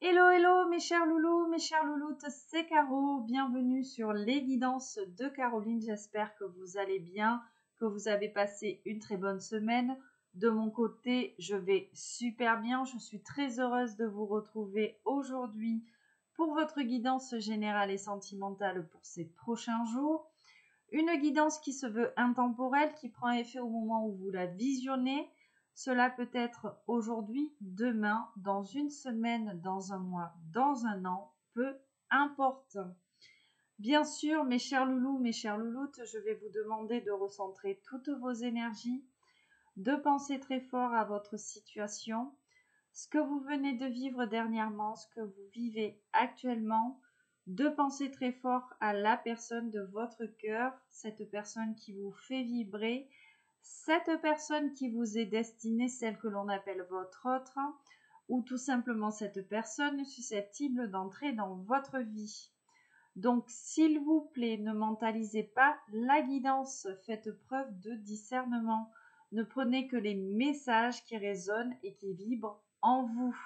Hello, hello mes chers loulous, mes chères louloutes, c'est Caro, bienvenue sur les guidances de Caroline, j'espère que vous allez bien, que vous avez passé une très bonne semaine. De mon côté, je vais super bien, je suis très heureuse de vous retrouver aujourd'hui pour votre guidance générale et sentimentale pour ces prochains jours. Une guidance qui se veut intemporelle, qui prend effet au moment où vous la visionnez. Cela peut être aujourd'hui, demain, dans une semaine, dans un mois, dans un an, peu importe. Bien sûr, mes chers loulous, mes chères louloutes, je vais vous demander de recentrer toutes vos énergies, de penser très fort à votre situation, ce que vous venez de vivre dernièrement, ce que vous vivez actuellement, de penser très fort à la personne de votre cœur, cette personne qui vous fait vibrer, cette personne qui vous est destinée, celle que l'on appelle votre autre, ou tout simplement cette personne susceptible d'entrer dans votre vie. Donc, s'il vous plaît, ne mentalisez pas la guidance, faites preuve de discernement. Ne prenez que les messages qui résonnent et qui vibrent en vous.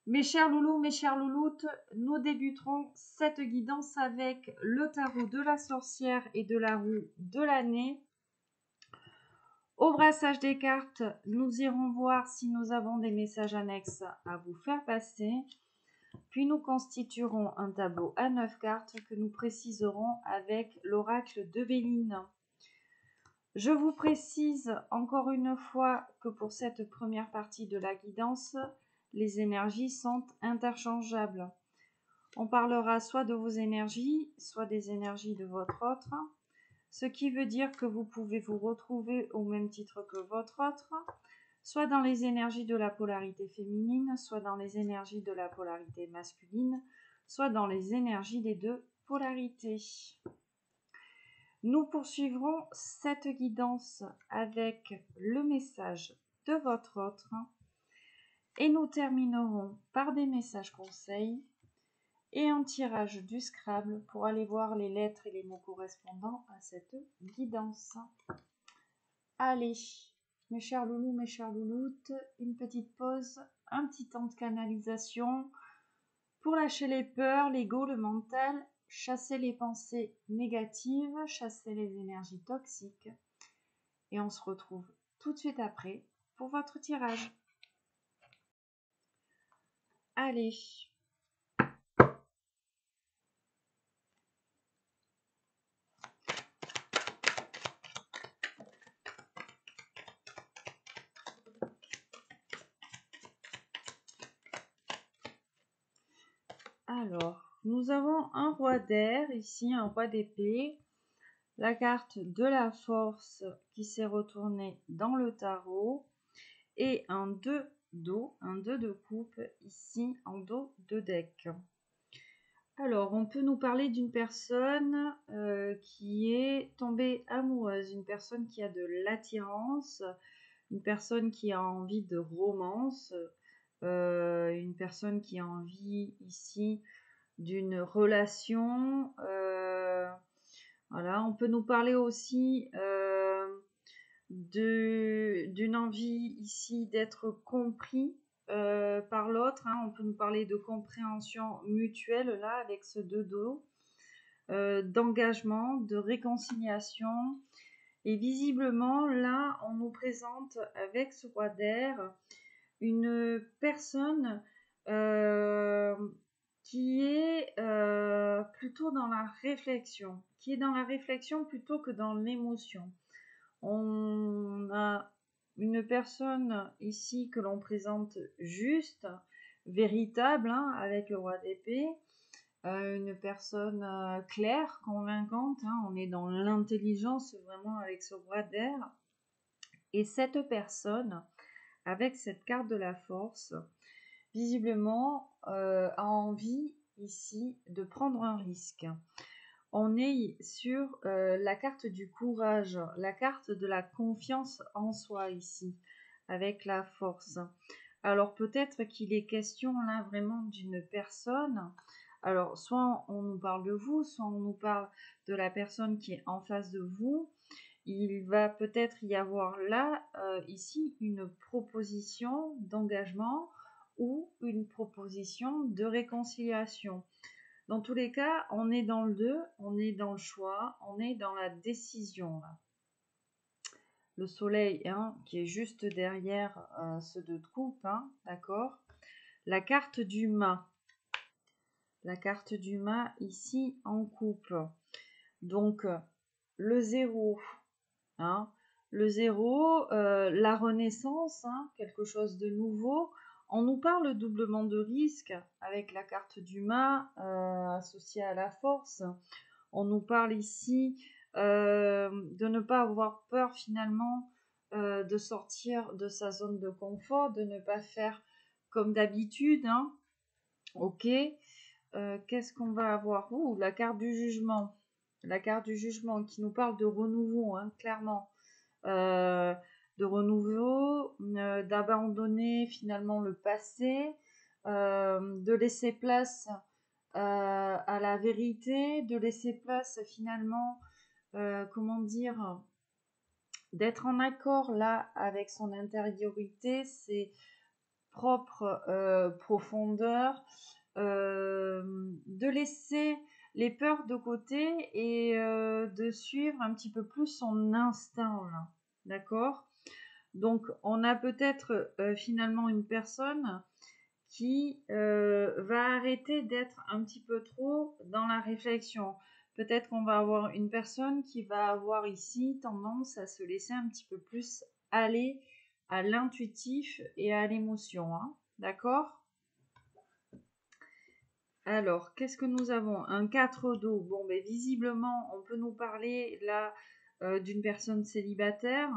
Mes chers loulous, mes chères louloutes, nous débuterons cette guidance avec le tarot de la sorcière et de la roue de l'année. Au brassage des cartes, nous irons voir si nous avons des messages annexes à vous faire passer. Puis nous constituerons un tableau à 9 cartes que nous préciserons avec l'oracle de Béline. Je vous précise encore une fois que pour cette première partie de la guidance, les énergies sont interchangeables. On parlera soit de vos énergies, soit des énergies de votre autre, ce qui veut dire que vous pouvez vous retrouver au même titre que votre autre, soit dans les énergies de la polarité féminine, soit dans les énergies de la polarité masculine, soit dans les énergies des deux polarités. Nous poursuivrons cette guidance avec le message de votre autre et nous terminerons par des messages conseils et un tirage du Scrabble pour aller voir les lettres et les mots correspondants à cette guidance. Allez, mes chers loulous, mes chères louloutes, une petite pause, un petit temps de canalisation pour lâcher les peurs, l'ego, le mental, chasser les pensées négatives, chasser les énergies toxiques. Et on se retrouve tout de suite après pour votre tirage. Allez. Alors, nous avons un roi d'air, ici un roi d'épée, la carte de la force qui s'est retournée dans le tarot et un 2 d'eau, un 2 de coupe ici en dos de deck. Alors, on peut nous parler d'une personne qui est tombée amoureuse, une personne qui a de l'attirance, une personne qui a envie de romance, une personne qui a envie ici d'une relation. Voilà, on peut nous parler aussi d'une envie ici d'être compris par l'autre. Hein. On peut nous parler de compréhension mutuelle là avec ce 2 d'eau, d'engagement, de réconciliation. Et visiblement là, on nous présente avec ce roi d'air une personne qui est plutôt dans la réflexion, qui est dans la réflexion plutôt que dans l'émotion. On a une personne ici que l'on présente juste, véritable, hein, avec le roi d'épée, une personne claire, convaincante, hein, on est dans l'intelligence vraiment avec ce roi d'air. Et cette personne, avec cette carte de la force, visiblement a envie ici de prendre un risque. On est sur la carte du courage, la carte de la confiance en soi ici, avec la force. Alors peut-être qu'il est question là vraiment d'une personne. Alors soit on nous parle de vous, soit on nous parle de la personne qui est en face de vous. Il va peut-être y avoir là, ici, une proposition d'engagement ou une proposition de réconciliation. Dans tous les cas, on est dans le 2, on est dans le choix, on est dans la décision. Là. Le soleil hein, qui est juste derrière ce 2 de coupe, hein, d'accord. La carte du mât. La carte du mât ici en coupe. Donc, le 0, hein, le 0, la renaissance, hein, quelque chose de nouveau. On nous parle doublement de risque avec la carte du mât associée à la force. On nous parle ici de ne pas avoir peur finalement de sortir de sa zone de confort, de ne pas faire comme d'habitude. Hein. Ok. Qu'est-ce qu'on va avoir? La carte du jugement. La carte du jugement qui nous parle de renouveau, hein, clairement. De renouveau, d'abandonner finalement le passé, de laisser place à la vérité, de laisser place finalement, comment dire, d'être en accord là avec son intériorité, ses propres profondeurs, de laisser les peurs de côté et de suivre un petit peu plus son instinct là, d'accord? Donc on a peut-être finalement une personne qui va arrêter d'être un petit peu trop dans la réflexion. Peut-être qu'on va avoir une personne qui va avoir ici tendance à se laisser un petit peu plus aller à l'intuitif et à l'émotion. Hein. D'accord? Alors, qu'est-ce que nous avons? Un 4 d'eau. Bon, ben, visiblement, on peut nous parler là d'une personne célibataire,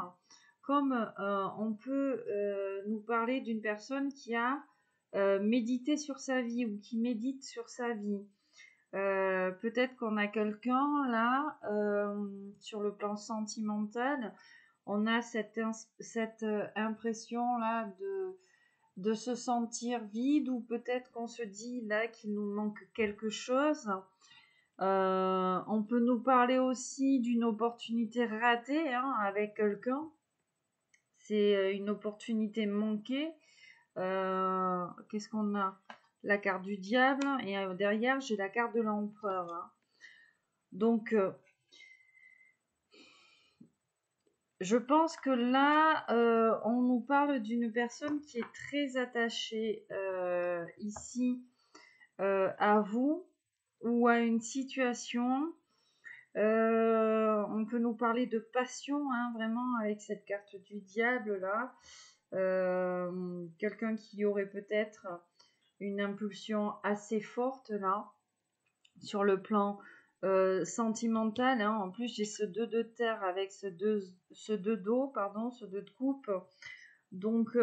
comme on peut nous parler d'une personne qui a médité sur sa vie ou qui médite sur sa vie. Peut-être qu'on a quelqu'un là, sur le plan sentimental, on a cette impression là de se sentir vide ou peut-être qu'on se dit là qu'il nous manque quelque chose. On peut nous parler aussi d'une opportunité ratée hein, avec quelqu'un. C'est une opportunité manquée. Qu'est-ce qu'on a? La carte du diable et derrière j'ai la carte de l'empereur. Hein. Donc je pense que là, on nous parle d'une personne qui est très attachée ici à vous ou à une situation. On peut nous parler de passion, hein, vraiment, avec cette carte du diable là. Quelqu'un qui aurait peut-être une impulsion assez forte là, sur le plan sentimental. Hein. En plus, j'ai ce 2 de terre avec ce 2 d'eau, pardon, ce 2 de coupe. Donc,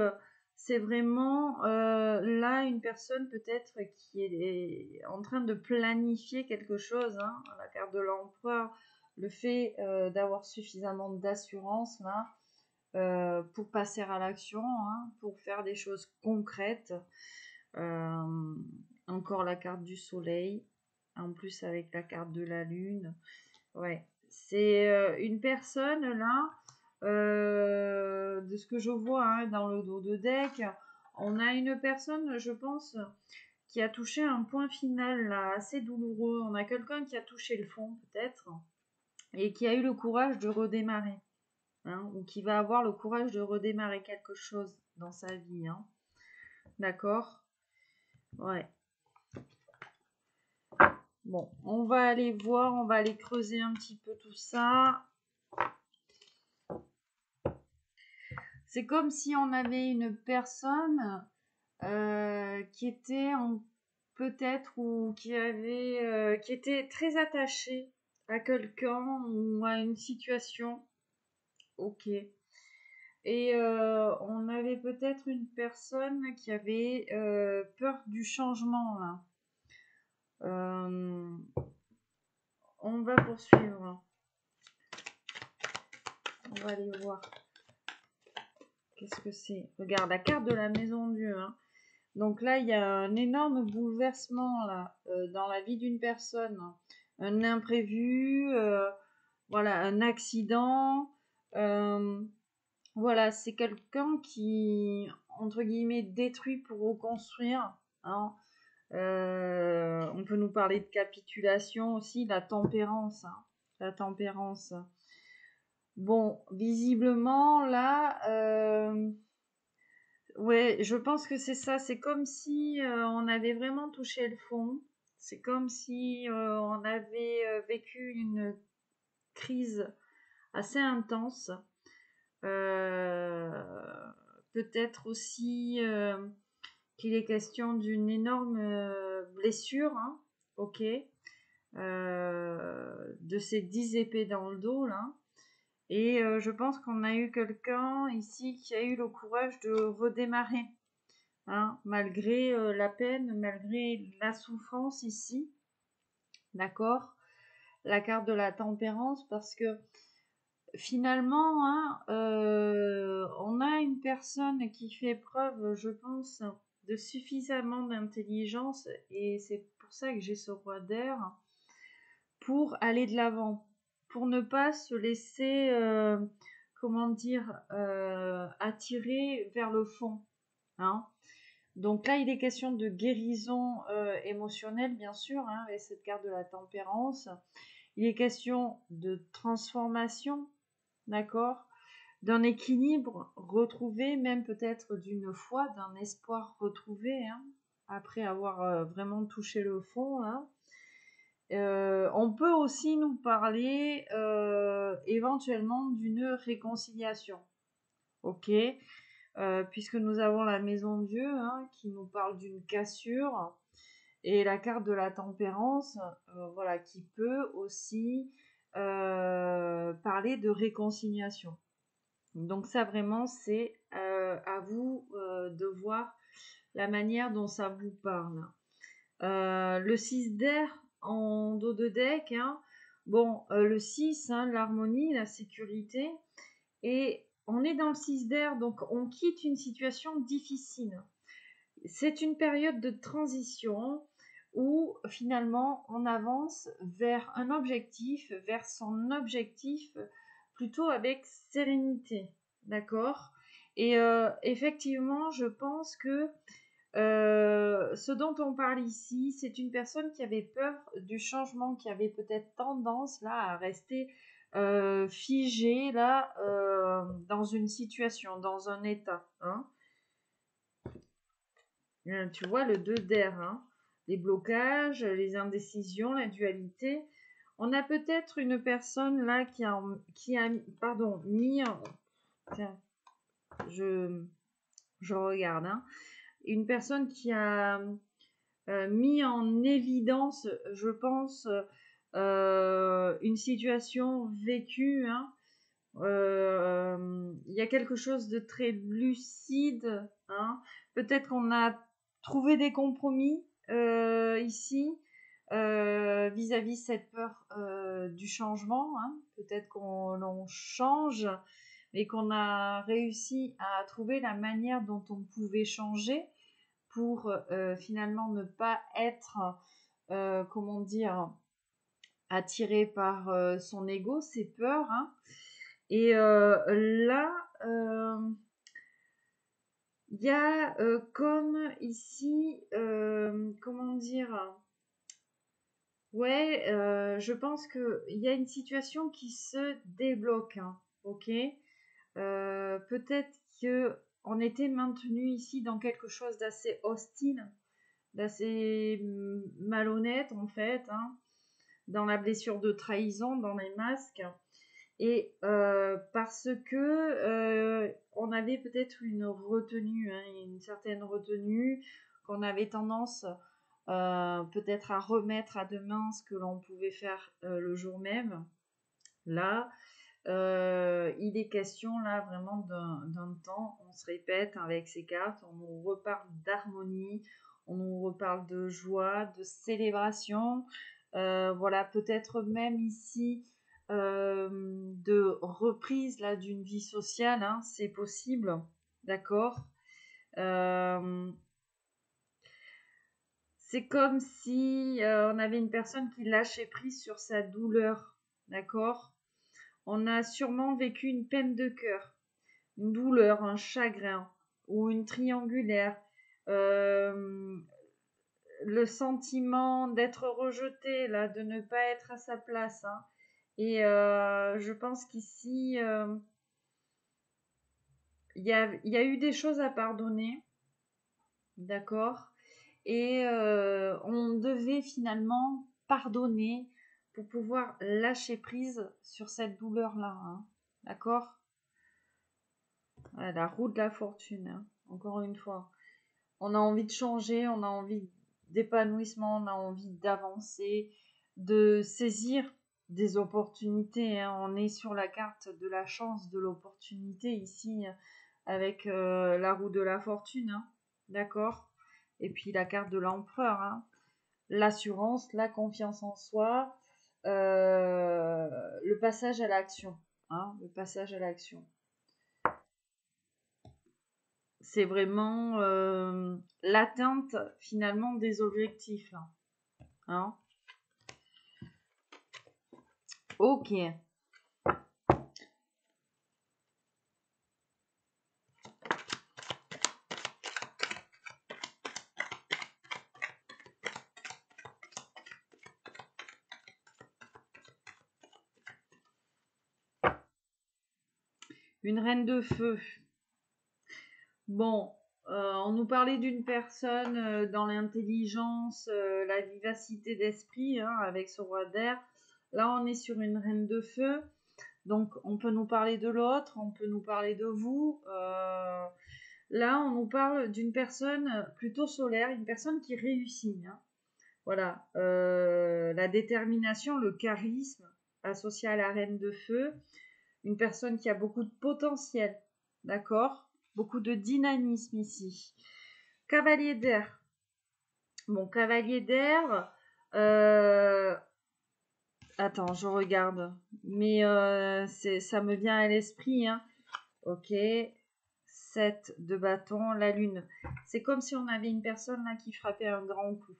c'est vraiment là une personne peut-être qui est en train de planifier quelque chose. Hein, la carte de l'empereur, le fait d'avoir suffisamment d'assurance là pour passer à l'action, hein, pour faire des choses concrètes. Encore la carte du soleil, en plus avec la carte de la lune. Ouais, c'est une personne là. De ce que je vois hein, dans le dos de deck, on a une personne, je pense, qui a touché un point final là, assez douloureux. On a quelqu'un qui a touché le fond peut-être et qui a eu le courage de redémarrer. Hein, ou qui va avoir le courage de redémarrer quelque chose dans sa vie. Hein. D'accord? Ouais. Bon, on va aller voir, on va aller creuser un petit peu tout ça. C'est comme si on avait une personne qui était peut-être ou qui avait qui était très attachée à quelqu'un ou à une situation. Ok. Et on avait peut-être une personne qui avait peur du changement là. On va poursuivre. On va aller voir. Qu'est-ce que c'est? Regarde, la carte de la maison Dieu. Hein. Donc là, il y a un énorme bouleversement là, dans la vie d'une personne. Un imprévu, voilà, un accident. Voilà, c'est quelqu'un qui, entre guillemets, détruit pour reconstruire, hein. On peut nous parler de capitulation aussi, la tempérance, hein. La tempérance. Bon, visiblement, là, ouais, je pense que c'est ça. C'est comme si on avait vraiment touché le fond. C'est comme si on avait vécu une crise assez intense. Euh, Peut-être aussi qu'il est question d'une énorme blessure, hein, ok, de ces 10 épées dans le dos, là. Et je pense qu'on a eu quelqu'un ici qui a eu le courage de redémarrer, hein, malgré la peine, malgré la souffrance ici, d'accord? La carte de la tempérance, parce que finalement, hein, on a une personne qui fait preuve, je pense, de suffisamment d'intelligence, et c'est pour ça que j'ai ce roi d'air, pour aller de l'avant, pour ne pas se laisser, comment dire, attirer vers le fond, hein. Donc là, il est question de guérison émotionnelle, bien sûr, hein, avec cette carte de la tempérance. Il est question de transformation, d'accord, d'un équilibre retrouvé, même peut-être d'une foi, d'un espoir retrouvé, hein, après avoir vraiment touché le fond, hein. On peut aussi nous parler éventuellement d'une réconciliation, ok, puisque nous avons la maison Dieu, hein, qui nous parle d'une cassure, et la carte de la tempérance, voilà, qui peut aussi parler de réconciliation. Donc ça vraiment, c'est à vous de voir la manière dont ça vous parle. Le 6 d'air en dos de deck, hein. Bon, le 6, hein, l'harmonie, la sécurité, et on est dans le 6 d'air, donc on quitte une situation difficile. C'est une période de transition où finalement on avance vers un objectif, vers son objectif, plutôt avec sérénité, d'accord? Et effectivement, je pense que ce dont on parle ici, c'est une personne qui avait peur du changement, qui avait peut-être tendance là à rester figée là dans une situation, dans un état, hein. Tu vois le 2 d'air, hein. Les blocages, les indécisions, la dualité. On a peut-être une personne là qui a pardon, mis en... Tiens, je regarde, hein. Une personne qui a mis en évidence, je pense, une situation vécue, hein. Il y a quelque chose de très lucide, hein. Peut-être qu'on a trouvé des compromis ici vis-à-vis de cette peur du changement, hein. Peut-être qu'on change, mais qu'on a réussi à trouver la manière dont on pouvait changer pour finalement ne pas être, comment dire, attiré par son ego, ses peurs, hein. Et là, il y a comme ici, comment dire, ouais, je pense qu'il y a une situation qui se débloque, hein, ok. Peut-être que on était maintenu ici dans quelque chose d'assez hostile, d'assez malhonnête en fait, hein, dans la blessure de trahison, dans les masques. Et parce que on avait peut-être une retenue, hein, une certaine retenue, qu'on avait tendance peut-être à remettre à demain ce que l'on pouvait faire le jour même. Là, il est question là vraiment d'un temps, on se répète avec ces cartes, on nous reparle d'harmonie, on nous reparle de joie, de célébration, voilà, peut-être même ici de reprise là d'une vie sociale, hein, c'est possible, d'accord. C'est comme si on avait une personne qui lâchait prise sur sa douleur, d'accord. On a sûrement vécu une peine de cœur, une douleur, un chagrin ou une triangulaire, le sentiment d'être rejeté, là, de ne pas être à sa place, hein. Et je pense qu'ici, il y a eu des choses à pardonner, d'accord? Et on devait finalement pardonner pour pouvoir lâcher prise sur cette douleur-là, hein, d'accord? Ouais, la roue de la fortune, hein, encore une fois. On a envie de changer, on a envie d'épanouissement, on a envie d'avancer, de saisir des opportunités, hein. On est sur la carte de la chance, de l'opportunité ici, avec la roue de la fortune, hein, d'accord? Et puis la carte de l'empereur, hein. L'assurance, la confiance en soi, le passage à l'action, hein, le passage à l'action. C'est vraiment l'atteinte finalement des objectifs, là, hein. Ok. Une reine de feu. Bon, on nous parlait d'une personne dans l'intelligence, la vivacité d'esprit, hein, avec ce roi d'air. Là, on est sur une reine de feu. Donc, on peut nous parler de l'autre, on peut nous parler de vous. Là, on nous parle d'une personne plutôt solaire, une personne qui réussit, hein. Voilà, la détermination, le charisme associé à la reine de feu, une personne qui a beaucoup de potentiel, d'accord? Beaucoup de dynamisme ici. Cavalier d'air. Bon, cavalier d'air, attends, je regarde, mais ça me vient à l'esprit, hein. Ok, 7 de bâton, la lune. C'est comme si on avait une personne là qui frappait un grand coup,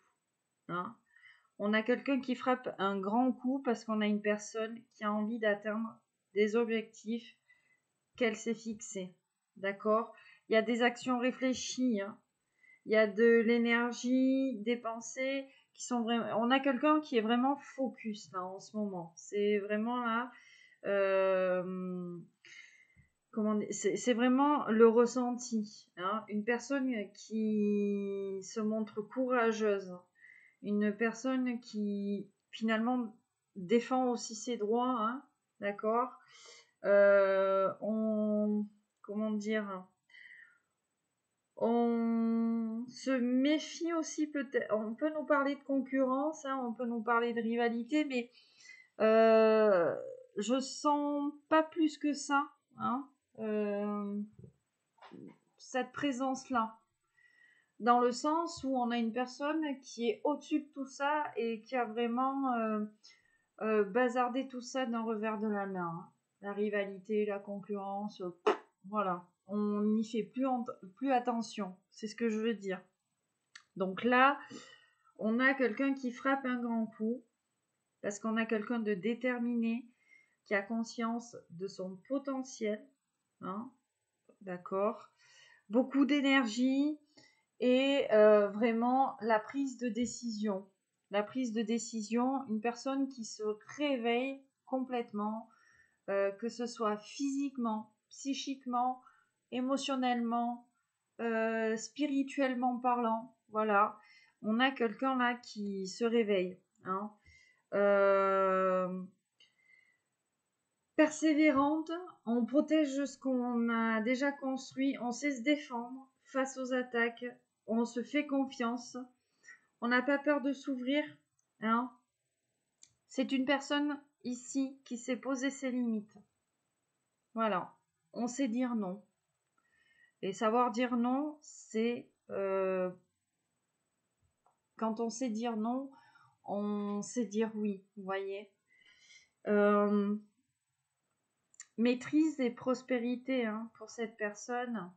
hein. On a quelqu'un qui frappe un grand coup parce qu'on a une personne qui a envie d'atteindre des objectifs qu'elle s'est fixés. D'accord? Il y a des actions réfléchies, hein. Il y a de l'énergie dépensée qui sont vraiment. On a quelqu'un qui est vraiment focus là en ce moment. C'est vraiment là. Comment dire, c'est vraiment le ressenti, hein. Une personne qui se montre courageuse, une personne qui finalement défend aussi ses droits, hein, d'accord. Comment dire, on se méfie aussi peut-être. On peut nous parler de concurrence, hein, on peut nous parler de rivalité, mais je sens pas plus que ça, hein, cette présence-là. Dans le sens où on a une personne qui est au-dessus de tout ça et qui a vraiment bazardé tout ça d'un revers de la main, hein. La rivalité, la concurrence, voilà. On n'y fait plus attention. C'est ce que je veux dire. Donc là, on a quelqu'un qui frappe un grand coup parce qu'on a quelqu'un de déterminé qui a conscience de son potentiel, hein, d'accord. Beaucoup d'énergie et vraiment la prise de décision. La prise de décision, une personne qui se réveille complètement, que ce soit physiquement, psychiquement, émotionnellement, spirituellement parlant. Voilà, on a quelqu'un là qui se réveille, hein. Persévérante, on protège ce qu'on a déjà construit, on sait se défendre face aux attaques, on se fait confiance, on n'a pas peur de s'ouvrir, hein. C'est une personne ici qui sait poser ses limites. Voilà, on sait dire non. Et savoir dire non, c'est quand on sait dire non, on sait dire oui, vous voyez. Maîtrise et prospérité, hein, pour cette personne.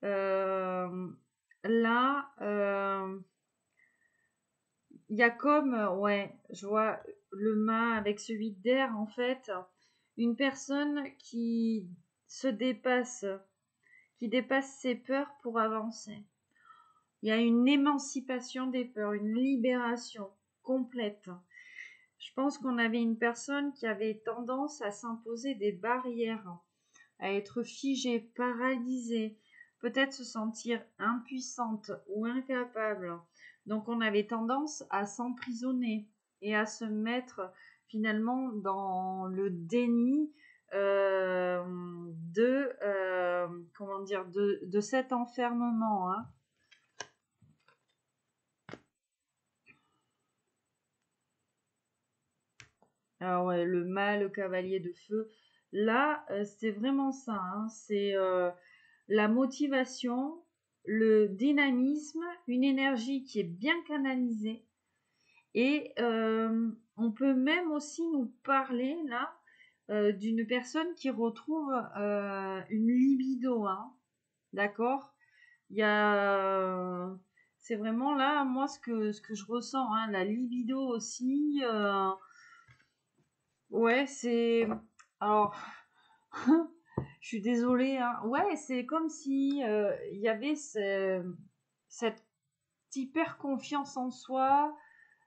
Là, il y a comme, ouais, je vois le mât avec ce 8 d'air, en fait, une personne qui qui dépasse ses peurs pour avancer. Il y a une émancipation des peurs, une libération complète. Je pense qu'on avait une personne qui avait tendance à s'imposer des barrières, à être figée, paralysée, peut-être se sentir impuissante ou incapable. Donc on avait tendance à s'emprisonner et à se mettre finalement dans le déni de cet enfermement. Hein. Ah ouais, le mâle, le cavalier de feu. Là, c'est vraiment ça. Hein. C'est la motivation, le dynamisme, une énergie qui est bien canalisée. Et on peut même aussi nous parler là d'une personne qui retrouve une libido. Hein. D'accord? Il y a, c'est vraiment là, moi, ce que je ressens. Hein, la libido aussi. Ouais, c'est. Alors, je suis désolée. Hein. Ouais, c'est comme si il y avait cette hyper confiance en soi,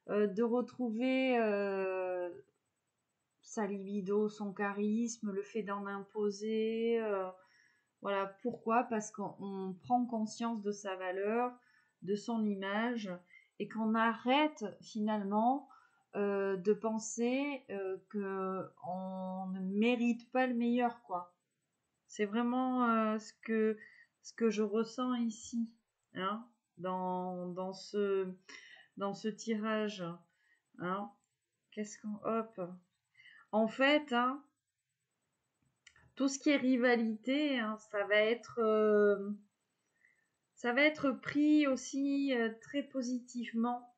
de retrouver sa libido, son charisme, le fait d'en imposer. Voilà, pourquoi? Parce qu'on prend conscience de sa valeur, de son image, et qu'on arrête finalement de penser qu'on ne mérite pas le meilleur, quoi. C'est vraiment ce que je ressens ici, hein, dans ce tirage. Hein. Qu'est-ce qu'on... Hop. En fait, hein, tout ce qui est rivalité, hein, ça va être pris aussi très positivement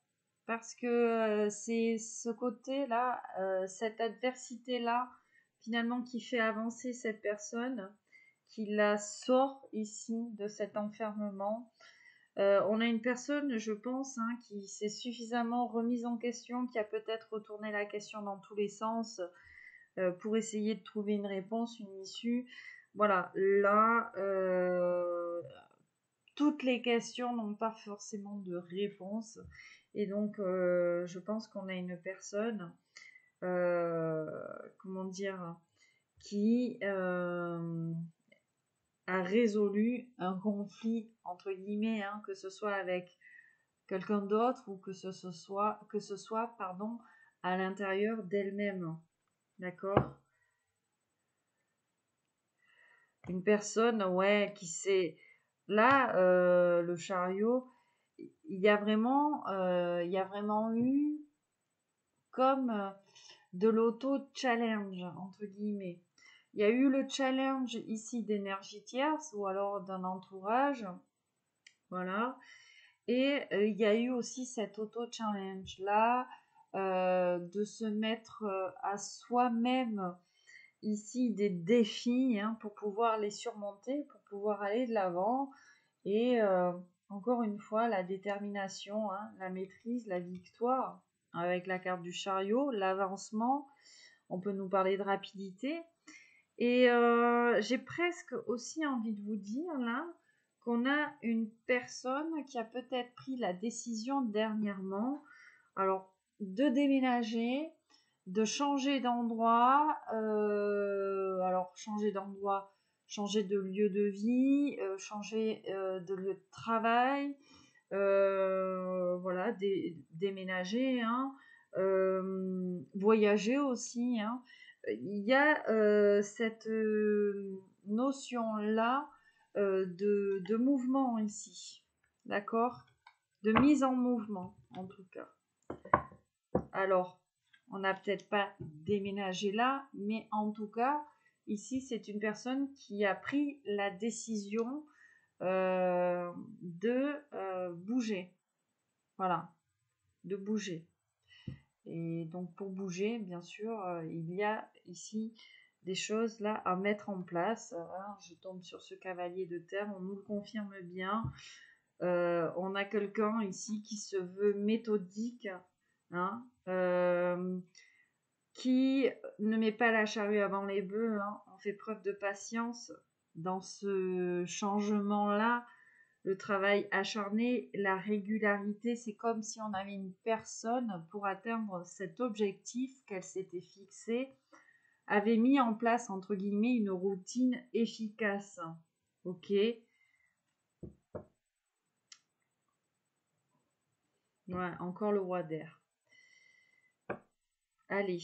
parce que c'est ce côté-là, cette adversité-là, finalement, qui fait avancer cette personne, qui la sort ici de cet enfermement. On a une personne, je pense, hein, qui s'est suffisamment remise en question, qui a peut-être retourné la question dans tous les sens pour essayer de trouver une réponse, une issue. Voilà, là, toutes les questions n'ont pas forcément de réponse. Et donc, je pense qu'on a une personne, comment dire, qui a résolu un conflit, entre guillemets, hein, que ce soit avec quelqu'un d'autre ou que ce soit, à l'intérieur d'elle-même. D'accord? Une personne, ouais, qui sait. Là, le chariot, il y a vraiment eu comme de l'auto-challenge, entre guillemets. Il y a eu le challenge ici d'énergie tierce ou alors d'un entourage, voilà. Et il y a eu aussi cet auto-challenge là, de se mettre à soi-même ici des défis, hein, pour pouvoir les surmonter, pour pouvoir aller de l'avant. Et encore une fois, la détermination, hein, la maîtrise, la victoire, avec la carte du chariot, l'avancement. On peut nous parler de rapidité. Et j'ai presque aussi envie de vous dire là qu'on a une personne qui a peut-être pris la décision dernièrement, alors de déménager, de changer d'endroit, changer de lieu de vie, changer de lieu de travail, voilà, déménager, hein, voyager aussi, hein. Il y a cette notion-là de mouvement ici, d'accord? De mise en mouvement, en tout cas. Alors, on n'a peut-être pas déménagé là, mais en tout cas, ici, c'est une personne qui a pris la décision de bouger. Voilà, de bouger. Et donc, pour bouger, bien sûr, il y a ici des choses là à mettre en place. Hein, je tombe sur ce cavalier de terre, on nous le confirme bien. On a quelqu'un ici qui se veut méthodique, hein, qui ne met pas la charrue avant les bœufs, hein. On fait preuve de patience dans ce changement-là. Le travail acharné, la régularité, c'est comme si on avait une personne pour atteindre cet objectif qu'elle s'était fixé, avait mis en place, entre guillemets, une routine efficace. Ok. Ouais, encore le roi d'air. Allez,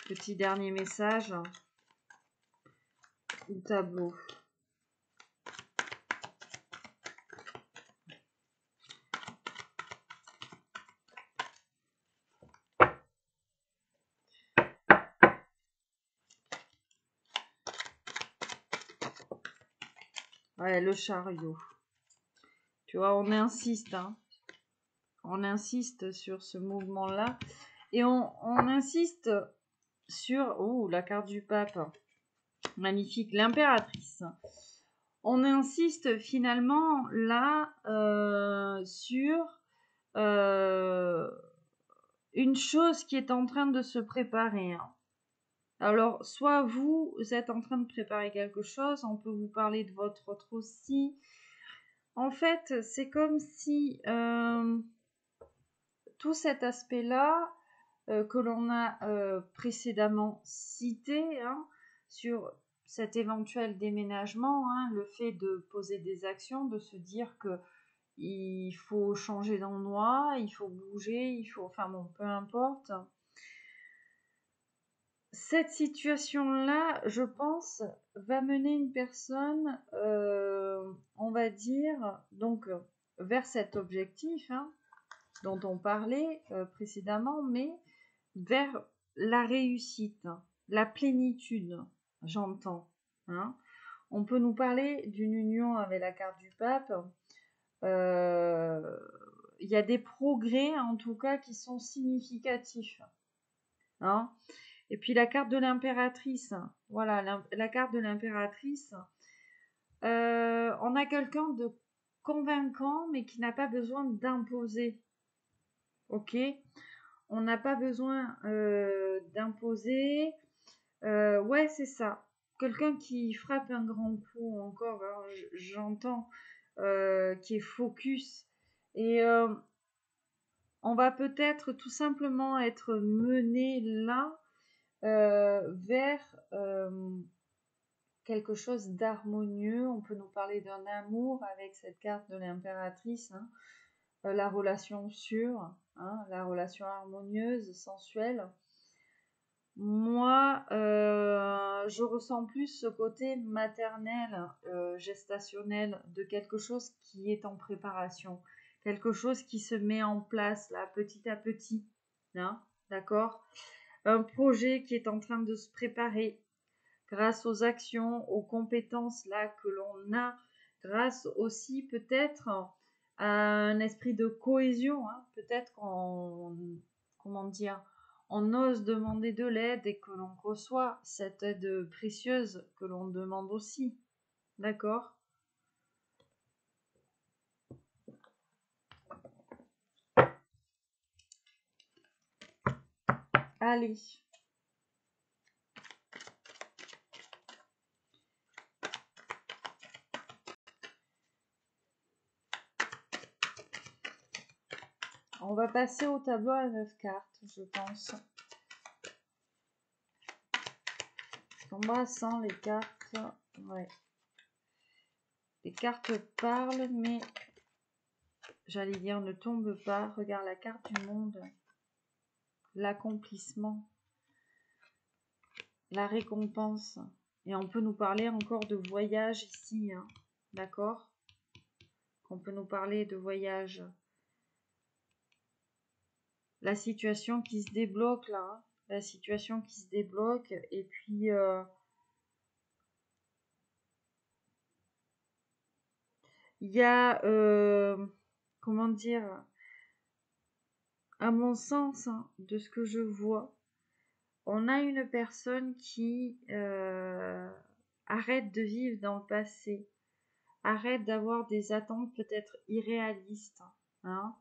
petit dernier message au tableau. Ouais, le chariot. Tu vois, on insiste, hein. On insiste sur ce mouvement-là. Et on insiste sur... Oh, la carte du pape. Magnifique. L'impératrice. On insiste finalement là sur une chose qui est en train de se préparer, hein. Alors, soit vous êtes en train de préparer quelque chose, on peut vous parler de votre autre aussi. En fait, c'est comme si tout cet aspect-là que l'on a précédemment cité, hein, sur cet éventuel déménagement, hein, le fait de poser des actions, de se dire que il faut changer d'endroit, il faut bouger, il faut, enfin bon, peu importe. Cette situation-là, je pense, va mener une personne, on va dire, donc vers cet objectif, hein, dont on parlait précédemment, mais vers la réussite, la plénitude, j'entends, hein. On peut nous parler d'une union avec la carte du pape. Il y a des progrès, en tout cas, qui sont significatifs, hein. Et puis la carte de l'impératrice, voilà, la carte de l'impératrice, on a quelqu'un de convaincant, mais qui n'a pas besoin d'imposer, ok? On n'a pas besoin d'imposer, ouais, c'est ça. Quelqu'un qui frappe un grand coup encore, hein, j'entends, qui est focus. Et on va peut-être tout simplement être mené là vers quelque chose d'harmonieux. On peut nous parler d'un amour avec cette carte de l'impératrice, hein, la relation sûre, hein, la relation harmonieuse, sensuelle. Moi, je ressens plus ce côté maternel, gestationnel de quelque chose qui est en préparation, quelque chose qui se met en place là, petit à petit, hein, d'accord? Un projet qui est en train de se préparer grâce aux actions, aux compétences là que l'on a, grâce aussi peut-être à un esprit de cohésion, hein, peut-être qu'on, comment dire, on ose demander de l'aide et que l'on reçoit cette aide précieuse que l'on demande aussi. D'accord? Allez. On va passer au tableau à 9 cartes, je pense. En bas, sans les cartes, ouais. Les cartes parlent, mais j'allais dire ne tombe pas. Regarde la carte du monde. L'accomplissement. La récompense. Et on peut nous parler encore de voyage ici, hein. D'accord? On peut nous parler de voyage. La situation qui se débloque là, hein. La situation qui se débloque. Et puis... il y a... comment dire... À mon sens, hein, de ce que je vois, on a une personne qui arrête de vivre dans le passé, arrête d'avoir des attentes peut-être irréalistes, hein.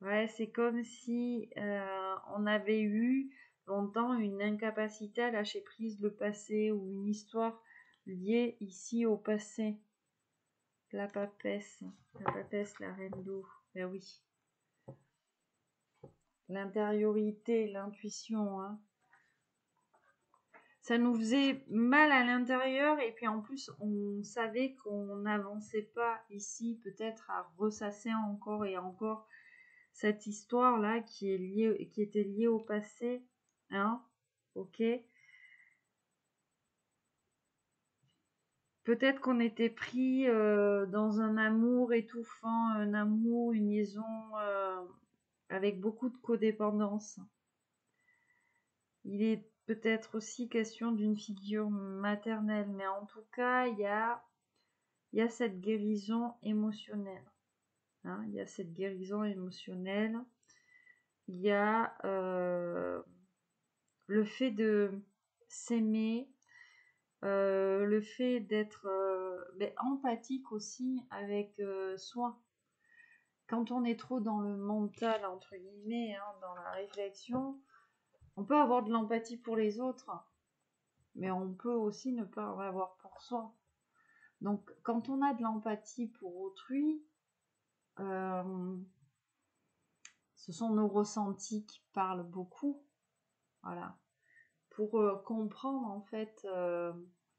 Ouais, c'est comme si on avait eu longtemps une incapacité à lâcher prise le passé ou une histoire liée ici au passé. La papesse, la reine d'eau. Ben oui. L'intériorité, l'intuition, hein. Ça nous faisait mal à l'intérieur et puis en plus on savait qu'on n'avançait pas ici peut-être à ressasser encore et encore cette histoire là qui était liée au passé, hein, ok. Peut-être qu'on était pris dans un amour étouffant, un amour, une liaison avec beaucoup de codépendance. Il est peut-être aussi question d'une figure maternelle, mais en tout cas, il y a cette guérison émotionnelle. Hein, il y a cette guérison émotionnelle. Il y a le fait de s'aimer, le fait d'être empathique aussi avec soi. Quand on est trop dans le mental, entre guillemets, hein, dans la réflexion, on peut avoir de l'empathie pour les autres, mais on peut aussi ne pas en avoir pour soi. Donc, quand on a de l'empathie pour autrui, ce sont nos ressentis qui parlent beaucoup, voilà, pour comprendre en fait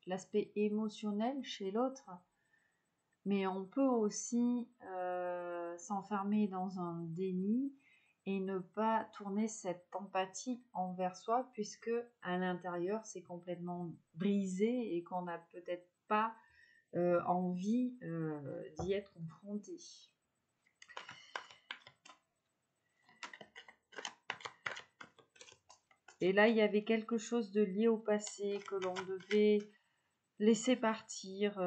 l'aspect émotionnel chez l'autre, mais on peut aussi s'enfermer dans un déni et ne pas tourner cette empathie envers soi, puisque à l'intérieur c'est complètement brisé et qu'on n'a peut-être pas envie d'y être confronté. Et là, il y avait quelque chose de lié au passé que l'on devait laisser partir.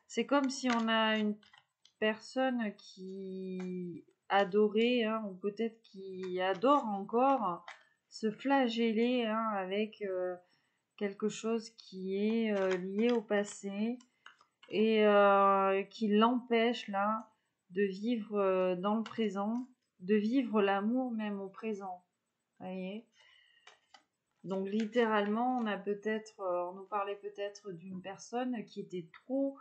C'est comme si on a une personne qui adorait, hein, ou peut-être qui adore encore, se flageller hein, avec quelque chose qui est lié au passé et qui l'empêche là de vivre dans le présent, de vivre l'amour même au présent. Voyez. Donc littéralement, on nous parlait peut-être d'une personne qui était trop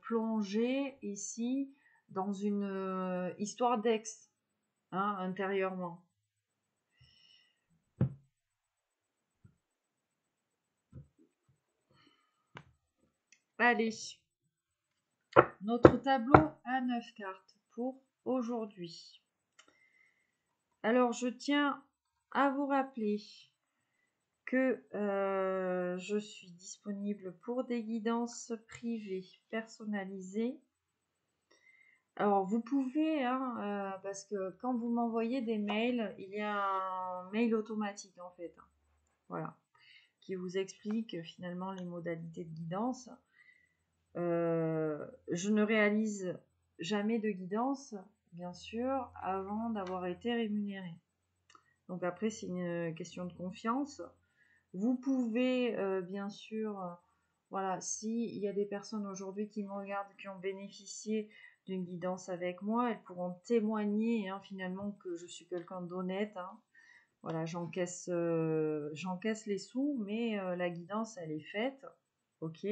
plongée ici dans une histoire d'ex, hein, intérieurement. Allez, notre tableau à 9 cartes pour aujourd'hui. Alors, je tiens à vous rappeler que je suis disponible pour des guidances privées personnalisées. Alors, vous pouvez, hein, parce que quand vous m'envoyez des mails, il y a un mail automatique en fait, hein, voilà, qui vous explique finalement les modalités de guidance. Je ne réalise jamais de guidance, bien sûr, avant d'avoir été rémunérée. Donc après, c'est une question de confiance. Vous pouvez, bien sûr, voilà, s'il y a des personnes aujourd'hui qui me regardent, qui ont bénéficié d'une guidance avec moi, elles pourront témoigner hein, finalement que je suis quelqu'un d'honnête. Hein. Voilà, j'encaisse les sous, mais la guidance, elle est faite. Ok.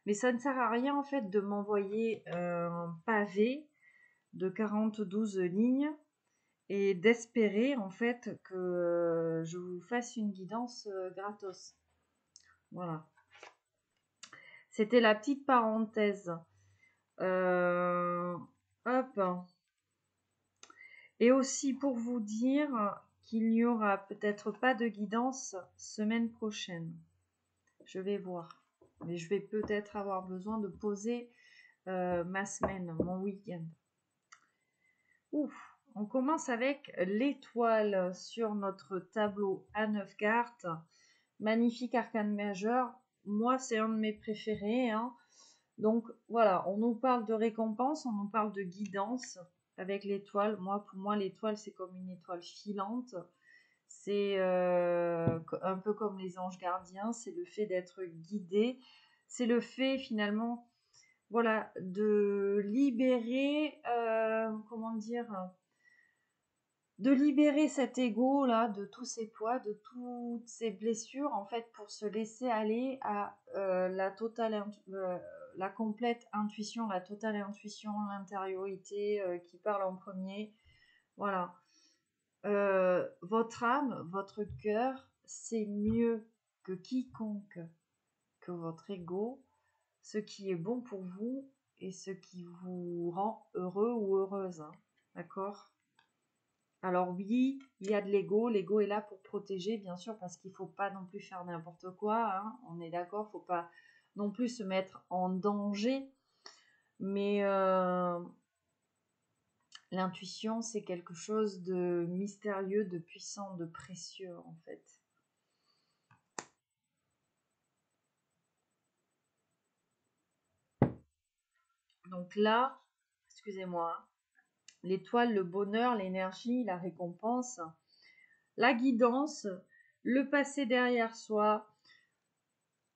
Mais ça ne sert à rien en fait de m'envoyer un pavé de 42 lignes et d'espérer en fait que je vous fasse une guidance gratos. Voilà. C'était la petite parenthèse. Hop. Et aussi pour vous dire qu'il n'y aura peut-être pas de guidance semaine prochaine. Je vais voir. Mais je vais peut-être avoir besoin de poser ma semaine, mon week-end. Ouf. On commence avec l'étoile sur notre tableau à 9 cartes. Magnifique arcane majeur. Moi, c'est un de mes préférés. Hein. Donc, voilà, on nous parle de récompense, on nous parle de guidance avec l'étoile. Pour moi, l'étoile, c'est comme une étoile filante. C'est un peu comme les anges gardiens. C'est le fait d'être guidé. C'est le fait, finalement, voilà, de libérer, comment dire, libérer cet ego là, de tous ces poids, de toutes ces blessures, en fait, pour se laisser aller à la complète intuition, la totale intuition, l'intériorité qui parle en premier. Voilà. Votre âme, votre cœur, c'est mieux que quiconque, que votre ego, ce qui est bon pour vous et ce qui vous rend heureux ou heureuse. Hein. D'accord ? Alors oui, il y a de l'ego est là pour protéger, bien sûr, parce qu'il ne faut pas non plus faire n'importe quoi, hein. On est d'accord, il ne faut pas non plus se mettre en danger, mais l'intuition, c'est quelque chose de mystérieux, de puissant, de précieux, en fait. Donc là, excusez-moi, hein, l'étoile, le bonheur, l'énergie, la récompense, la guidance, le passé derrière soi,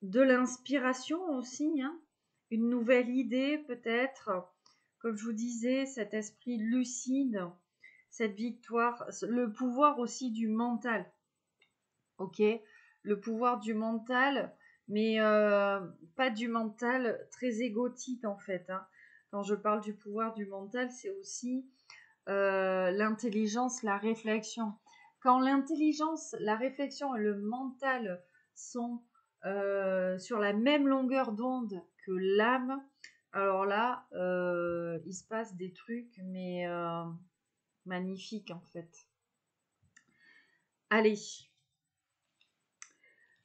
de l'inspiration aussi, hein, une nouvelle idée peut-être, comme je vous disais, cet esprit lucide, cette victoire, le pouvoir aussi du mental, ok, le pouvoir du mental, mais pas du mental très égotique en fait, hein. Quand je parle du pouvoir du mental, c'est aussi l'intelligence, la réflexion. Quand l'intelligence, la réflexion et le mental sont sur la même longueur d'onde que l'âme, alors là, il se passe des trucs, mais magnifiques en fait. Allez,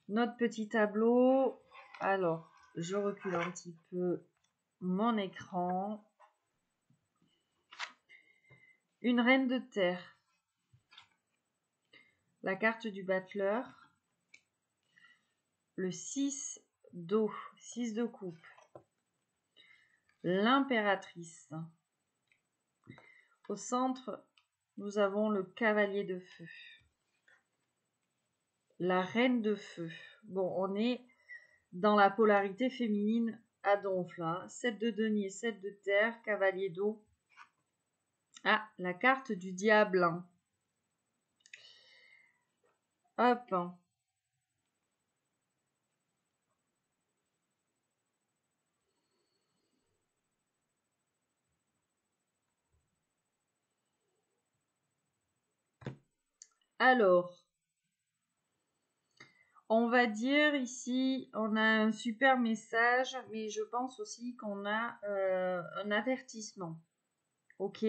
notre petit tableau. Alors, je recule un petit peu mon écran. Une reine de terre. La carte du battleur. Le 6 d'eau, 6 de coupe. L'impératrice. Au centre, nous avons le cavalier de feu. La reine de feu. Bon, on est dans la polarité féminine à donf là. 7 de denier, 7 de terre, cavalier d'eau. Ah, la carte du diable. Hop. Alors, on va dire ici, on a un super message, mais je pense aussi qu'on a un avertissement. Ok ?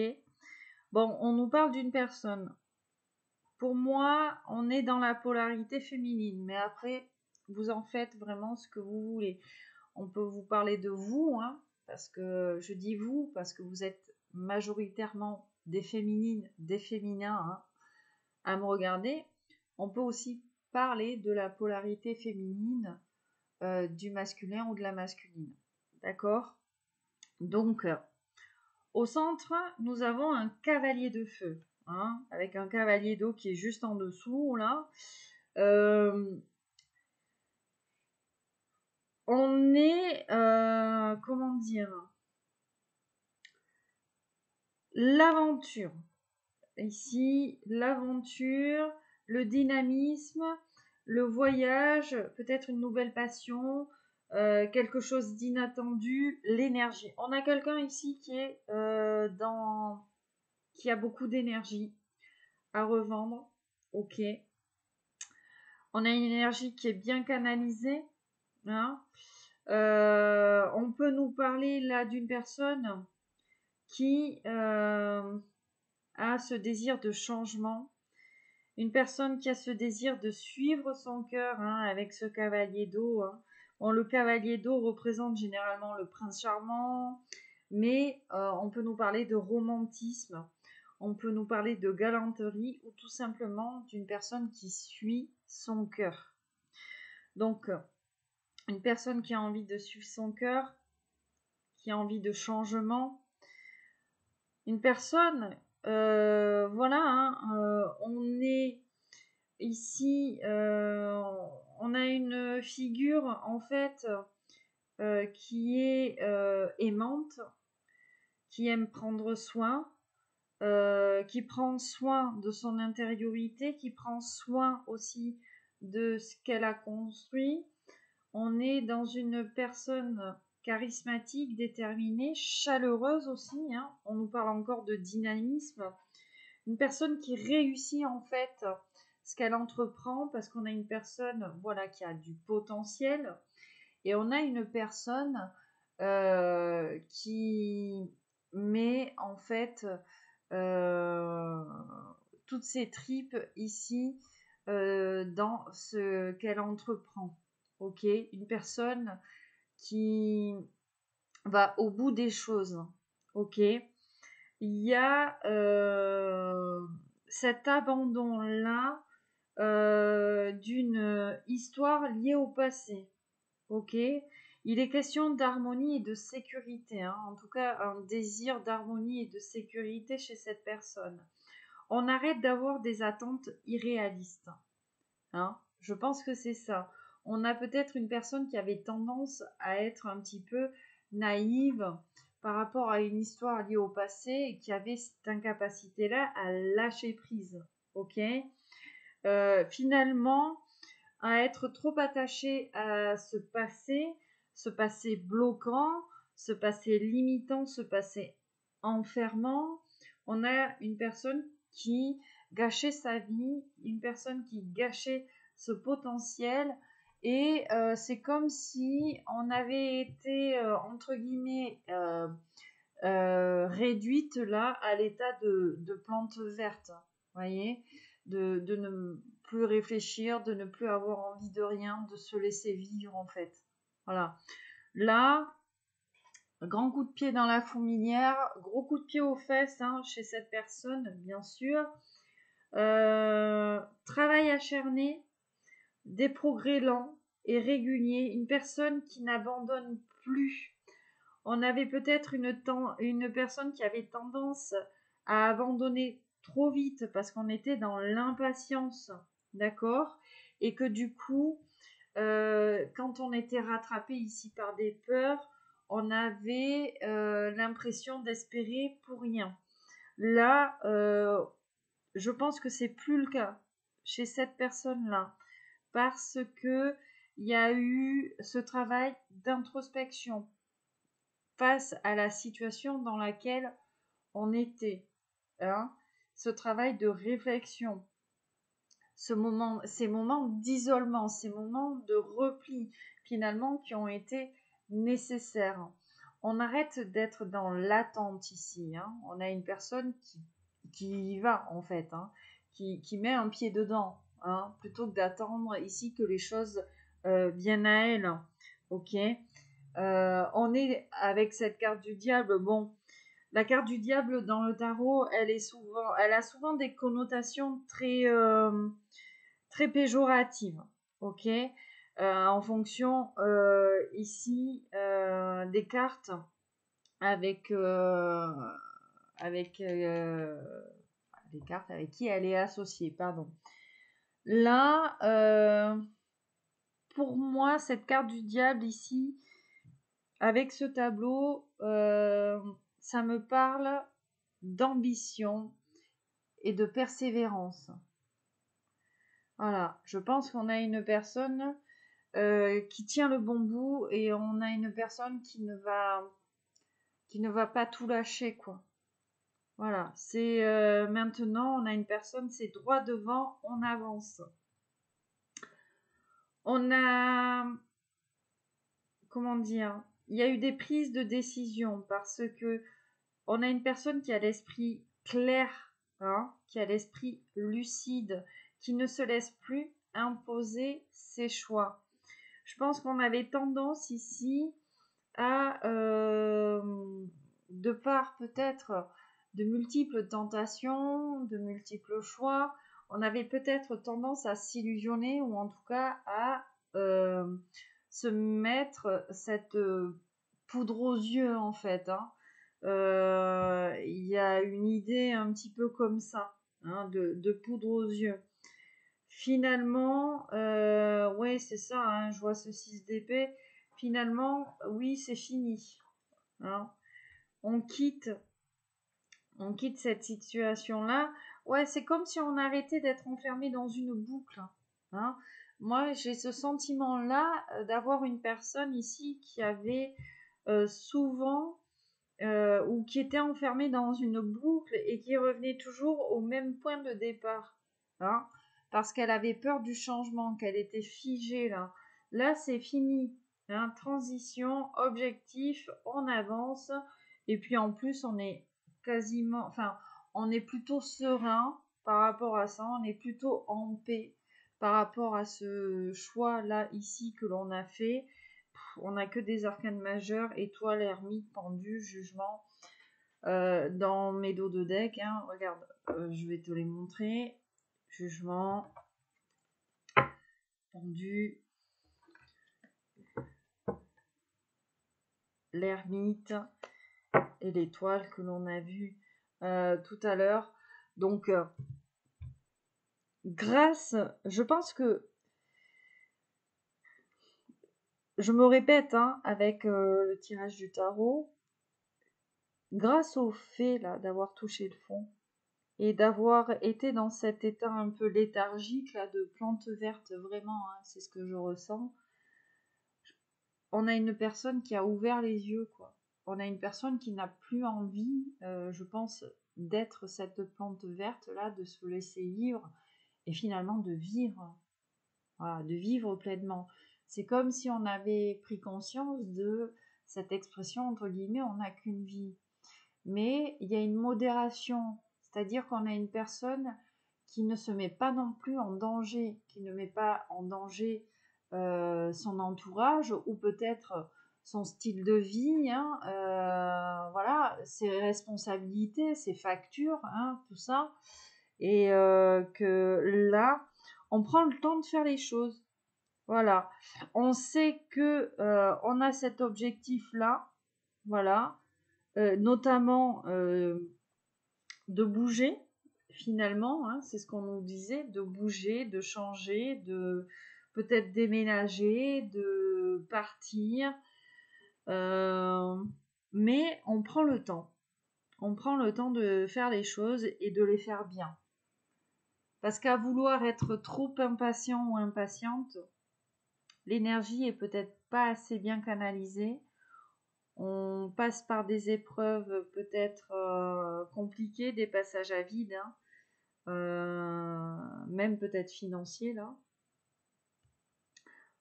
Bon, on nous parle d'une personne. Pour moi, on est dans la polarité féminine, mais après, vous en faites vraiment ce que vous voulez. On peut vous parler de vous, hein, parce que je dis vous, parce que vous êtes majoritairement des féminines, des féminins, hein, à me regarder. On peut aussi parler de la polarité féminine, du masculin ou de la masculine. D'accord ? Donc, au centre, nous avons un cavalier de feu, hein, avec un cavalier d'eau qui est juste en dessous, là. On est, comment dire, l'aventure. Ici, l'aventure, le dynamisme, le voyage, peut-être une nouvelle passion, quelque chose d'inattendu, l'énergie. On a quelqu'un ici qui est qui a beaucoup d'énergie à revendre. Ok. On a une énergie qui est bien canalisée. Hein. On peut nous parler là d'une personne qui a ce désir de changement. Une personne qui a ce désir de suivre son cœur, hein, avec ce cavalier d'eau. Hein. Bon, le cavalier d'eau représente généralement le prince charmant, mais on peut nous parler de romantisme, on peut nous parler de galanterie ou tout simplement d'une personne qui suit son cœur. Donc, une personne qui a envie de suivre son cœur, qui a envie de changement, une personne, voilà, hein, on est ici, on a une figure en fait qui est aimante, qui aime prendre soin, qui prend soin de son intériorité, qui prend soin aussi de ce qu'elle a construit. On est dans une personne charismatique, déterminée, chaleureuse aussi, hein. On nous parle encore de dynamisme. Une personne qui réussit en fait ce qu'elle entreprend parce qu'on a une personne voilà, qui a du potentiel et on a une personne qui met en fait euh, toutes ses tripes ici dans ce qu'elle entreprend. Ok, une personne qui va au bout des choses. Ok, il y a cet abandon-là d'une histoire liée au passé. Ok, il est question d'harmonie et de sécurité, hein. En tout cas un désir d'harmonie et de sécurité chez cette personne. On arrête d'avoir des attentes irréalistes, hein. Je pense que c'est ça. On a peut-être une personne qui avait tendance à être un petit peu naïve par rapport à une histoire liée au passé et qui avait cette incapacité-là à lâcher prise. Ok, finalement, à être trop attaché à ce passé bloquant, ce passé limitant, ce passé enfermant. On a une personne qui gâchait sa vie, une personne qui gâchait ce potentiel. Et c'est comme si on avait été, entre guillemets, réduite là à l'état de plante verte. Voyez, de ne plus réfléchir, de ne plus avoir envie de rien, de se laisser vivre en fait. Voilà. Là, grand coup de pied dans la fourmilière, gros coup de pied aux fesses hein, chez cette personne, bien sûr. Travail acharné, des progrès lents et réguliers, une personne qui n'abandonne plus. On avait peut-être une personne qui avait tendance à abandonner trop vite parce qu'on était dans l'impatience, d'accord? Et que du coup, quand on était rattrapé ici par des peurs, on avait l'impression d'espérer pour rien. Là, je pense que c'est plus le cas chez cette personne-là parce que il y a eu ce travail d'introspection face à la situation dans laquelle on était, hein, ce travail de réflexion, ces moments d'isolement, ces moments de repli, finalement, qui ont été nécessaires. On arrête d'être dans l'attente ici, hein. On a une personne qui y va, en fait, hein, qui met un pied dedans, hein, plutôt que d'attendre ici que les choses viennent à elle. Ok, on est avec cette carte du diable. Bon, la carte du diable dans le tarot, elle a souvent des connotations très péjoratives. Ok, en fonction ici des cartes avec avec les cartes avec qui elle est associée. Pardon. Là, pour moi, cette carte du diable ici, avec ce tableau, ça me parle d'ambition et de persévérance. Voilà, je pense qu'on a une personne qui tient le bon bout et on a une personne qui ne va pas tout lâcher, quoi. Voilà, c'est maintenant, on a une personne, c'est droit devant, on avance. On a, comment dire, il y a eu des prises de décision parce que on a une personne qui a l'esprit clair, hein, qui a l'esprit lucide, qui ne se laisse plus imposer ses choix. Je pense qu'on avait tendance ici à, de par peut-être de multiples tentations, de multiples choix, on avait peut-être tendance à s'illusionner ou en tout cas à se mettre cette poudre aux yeux en fait, hein. Il y a une idée un petit peu comme ça, hein, de poudre aux yeux. Finalement, ouais, c'est ça, hein, je vois ce 6 d'épée. Finalement, oui, c'est fini, hein. On quitte On quitte cette situation-là. Ouais, c'est comme si on arrêtait d'être enfermé dans une boucle. Hein. Moi, j'ai ce sentiment-là d'avoir une personne ici qui avait souvent ou qui était enfermée dans une boucle et qui revenait toujours au même point de départ. Hein, parce qu'elle avait peur du changement, qu'elle était figée là. Là, c'est fini. Hein, transition, objectif, on avance. Et puis en plus, on est quasiment, enfin, on est plutôt serein par rapport à ça. On est plutôt en paix par rapport à ce choix-là ici que l'on a fait. On n'a que des arcanes majeures, étoile, ermite, pendu, jugement. Dans mes dos de deck, hein, regarde, je vais te les montrer. Jugement, pendu, l'ermite et l'étoile que l'on a vu tout à l'heure. Donc, je pense que je me répète hein, avec le tirage du tarot, grâce au fait là d'avoir touché le fond et d'avoir été dans cet état un peu léthargique là de plante verte, vraiment, hein, c'est ce que je ressens. On a une personne qui a ouvert les yeux, quoi. On a une personne qui n'a plus envie, je pense, d'être cette plante verte là, de se laisser vivre et finalement de vivre, voilà, de vivre pleinement. C'est comme si on avait pris conscience de cette expression entre guillemets, on n'a qu'une vie. Mais il y a une modération, c'est-à-dire qu'on a une personne qui ne se met pas non plus en danger, qui ne met pas en danger son entourage ou peut-être son style de vie, hein, voilà, ses responsabilités, ses factures, hein, tout ça, et que là, on prend le temps de faire les choses. Voilà, on sait que on a cet objectif-là, voilà, notamment de bouger finalement, hein, c'est ce qu'on nous disait, de bouger, de changer, de peut-être déménager, de partir, mais on prend le temps. On prend le temps de faire les choses et de les faire bien. Parce qu'à vouloir être trop impatient ou impatiente, l'énergie est peut-être pas assez bien canalisée. On passe par des épreuves peut-être compliquées, des passages à vide, hein, même peut-être financiers là.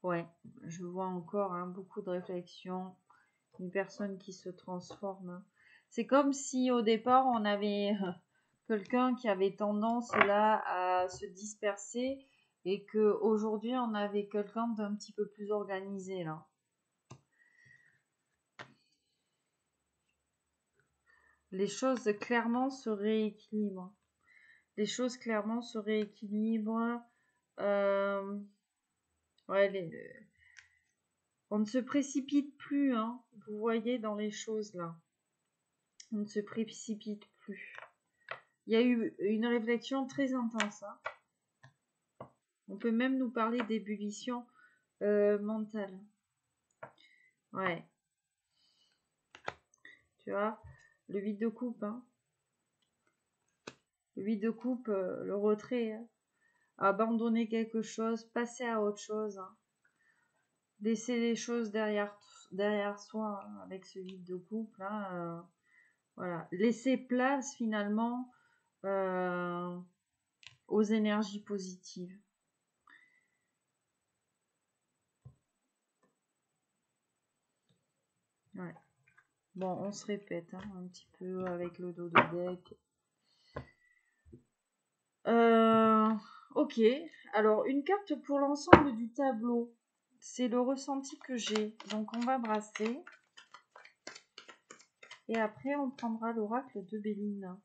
Ouais, je vois encore hein, beaucoup de réflexions, une personne qui se transforme. C'est comme si au départ on avait quelqu'un qui avait tendance là à se disperser et que aujourd'hui on avait quelqu'un d'un petit peu plus organisé là. Les choses clairement se rééquilibrent. Les choses clairement se rééquilibrent. Ouais, on ne se précipite plus, hein, vous voyez, dans les choses là. On ne se précipite plus. Il y a eu une réflexion très intense. Hein. On peut même nous parler d'ébullition mentale. Ouais. Tu vois, le vide de coupe. Hein. Le vide de coupe, le retrait. Hein. Abandonner quelque chose, passer à autre chose. Hein. Laisser les choses derrière soi hein, avec ce vide de coupe. Là, voilà. Laisser place finalement aux énergies positives. Ouais. Bon, on se répète hein, un petit peu avec le dos de deck. Ok, alors une carte pour l'ensemble du tableau. C'est le ressenti que j'ai. Donc on va brasser. Et après on prendra l'oracle de Béline.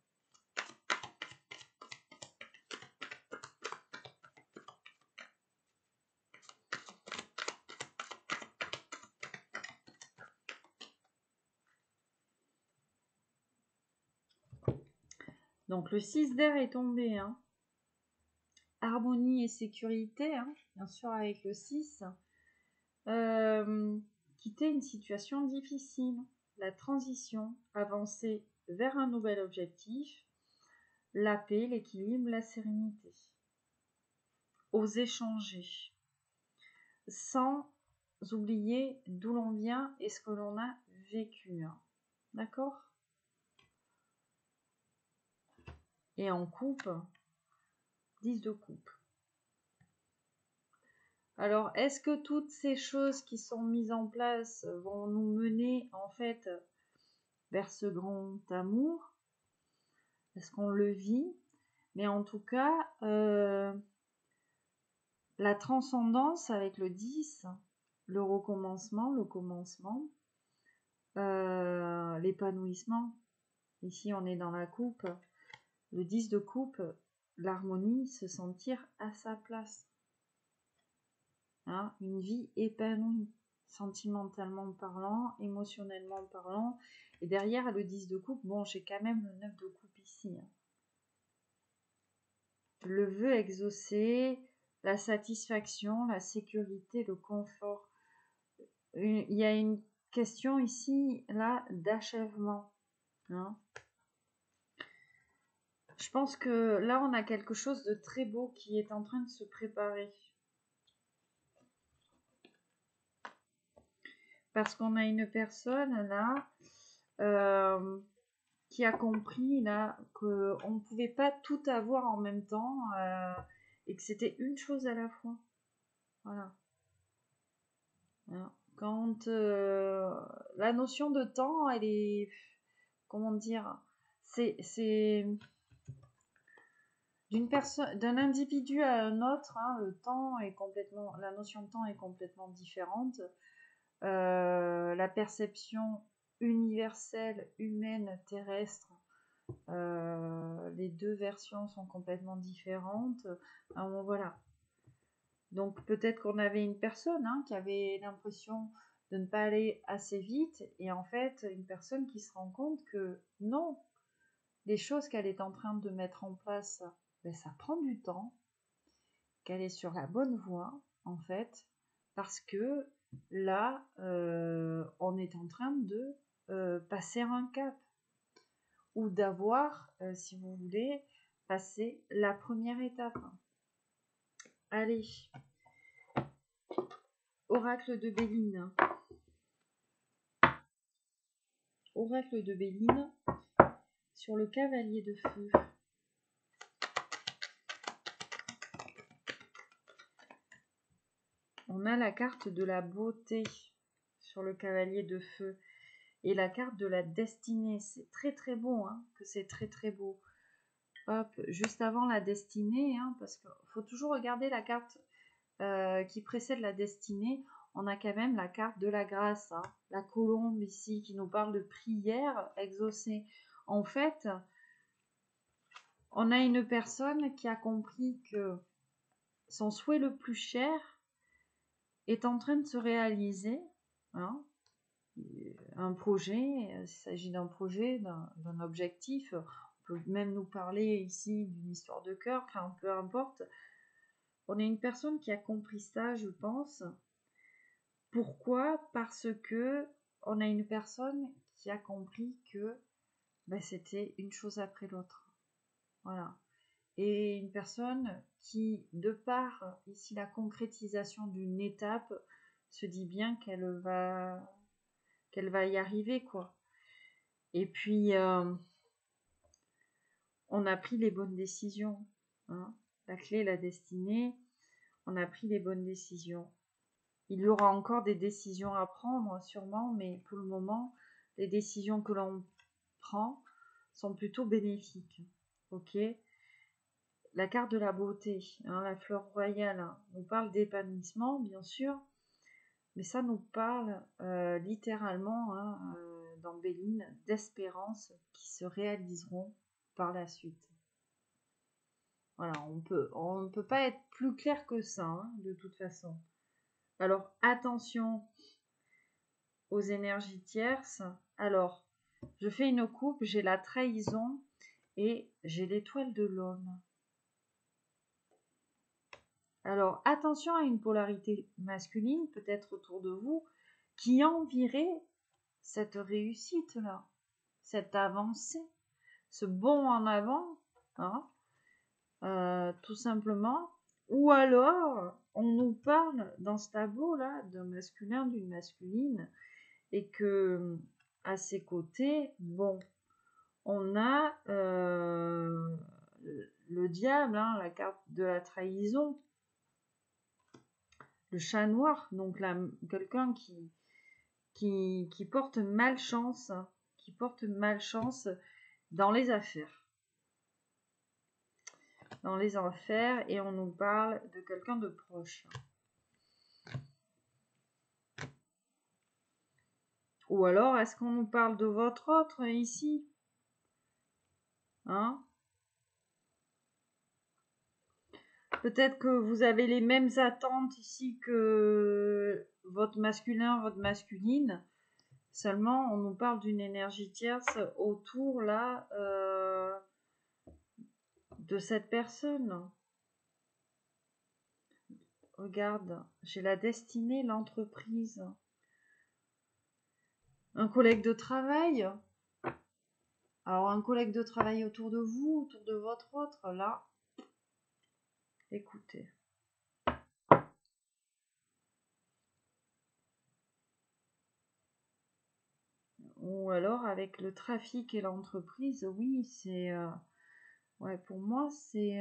Donc le 6 d'air est tombé. Hein. Harmonie et sécurité, hein, bien sûr avec le 6. Quitter une situation difficile. La transition, avancer vers un nouvel objectif, la paix, l'équilibre, la sérénité. Oser changer, sans oublier d'où l'on vient et ce que l'on a vécu. D'accord? Et en coupe, 10 de coupe. Alors, est-ce que toutes ces choses qui sont mises en place vont nous mener en fait vers ce grand amour? Est-ce qu'on le vit? Mais en tout cas, la transcendance avec le 10, le recommencement, le commencement, l'épanouissement. Ici, on est dans la coupe. Le 10 de coupe, l'harmonie, se sentir à sa place. Hein, une vie épanouie, sentimentalement parlant, émotionnellement parlant. Et derrière le 10 de coupe, bon, j'ai quand même le 9 de coupe ici. Le vœu exaucé, la satisfaction, la sécurité, le confort. Il y a une question ici, là, d'achèvement. Hein. Je pense que là, on a quelque chose de très beau qui est en train de se préparer. Parce qu'on a une personne là qui a compris là qu'on ne pouvait pas tout avoir en même temps et que c'était une chose à la fois. Voilà. Quand la notion de temps, elle est, comment dire, c'est d'une personne, d'un individu à un autre, hein, le temps est complètement, la notion de temps est complètement différente. La perception universelle, humaine, terrestre, les deux versions sont complètement différentes. Alors, voilà. Donc peut-être qu'on avait une personne qui avait l'impression de ne pas aller assez vite et en fait une personne qui se rend compte que non, les choses qu'elle est en train de mettre en place, ben, ça prend du temps, qu'elle est sur la bonne voie en fait, parce que là, on est en train de passer un cap ou d'avoir, si vous voulez, passé la première étape. Allez, oracle de Béline. Oracle de Béline sur le cavalier de feu. On a la carte de la beauté sur le cavalier de feu et la carte de la destinée. C'est très très beau, que c'est très très beau. Hop, juste avant la destinée, parce qu'il faut toujours regarder la carte qui précède la destinée. On a quand même la carte de la grâce, la colombe ici qui nous parle de prière exaucée. En fait, on a une personne qui a compris que son souhait le plus cher est en train de se réaliser. Un projet, il s'agit d'un projet, d'un objectif. On peut même nous parler ici d'une histoire de cœur, peu importe. On a une personne qui a compris ça, je pense. Pourquoi? Parce que on a une personne qui a compris que c'était une chose après l'autre. Voilà. Et une personne qui, de par ici la concrétisation d'une étape, se dit bien qu'elle va y arriver, quoi. Et puis, on a pris les bonnes décisions. La clé, la destinée, on a pris les bonnes décisions. Il y aura encore des décisions à prendre, sûrement, mais pour le moment, les décisions que l'on prend sont plutôt bénéfiques. Ok ? La carte de la beauté, la fleur royale, nous parle d'épanouissement, bien sûr, mais ça nous parle littéralement, dans Béline, d'espérances qui se réaliseront par la suite. Voilà, on ne peut pas être plus clair que ça, de toute façon. Alors, attention aux énergies tierces. Alors, je fais une coupe, j'ai la trahison et j'ai l'étoile de l'homme. Alors, attention à une polarité masculine, peut-être autour de vous, qui envierait cette réussite-là, cette avancée, ce bond en avant, hein, tout simplement. Ou alors, on nous parle dans ce tableau-là d'un masculin, d'une masculine, et que à ses côtés, bon, on a le diable, hein, la carte de la trahison, le chat noir, donc là, quelqu'un qui porte malchance, dans les affaires. Et on nous parle de quelqu'un de proche. Ou alors, est-ce qu'on nous parle de votre autre ici? Hein? Peut-être que vous avez les mêmes attentes ici que votre masculin, votre masculine. Seulement, on nous parle d'une énergie tierce autour, là, de cette personne. Regarde, j'ai la destinée, l'entreprise. Un collègue de travail. Alors, un collègue de travail autour de vous, autour de votre autre, là. Écoutez. Ou alors, avec le trafic et l'entreprise, oui, c'est... ouais, pour moi, c'est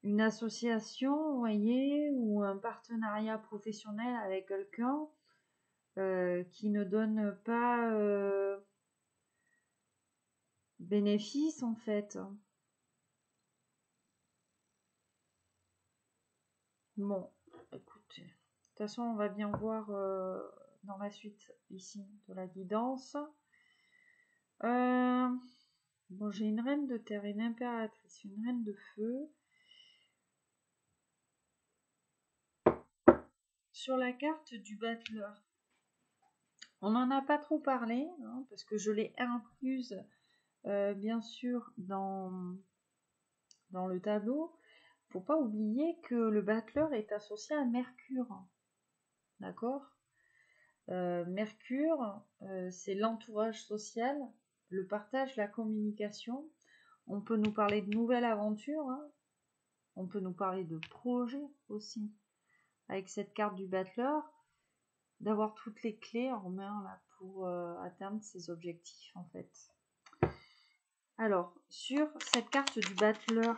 une association, vous voyez, ou un partenariat professionnel avec quelqu'un qui ne donne pas bénéfice, en fait. Bon, écoutez. De toute façon, on va bien voir dans la suite, ici, de la guidance. Bon, j'ai une reine de terre, une impératrice, une reine de feu. Sur la carte du battleur, on n'en a pas trop parlé, hein, parce que je l'ai incluse, bien sûr, dans le tableau. Faut pas oublier que le battleur est associé à Mercure. D'accord? Mercure, c'est l'entourage social, le partage, la communication. On peut nous parler de nouvelles aventures, hein. On peut nous parler de projets aussi. Avec cette carte du battleur, d'avoir toutes les clés en main là, pour atteindre ses objectifs, en fait. Alors, sur cette carte du battleur,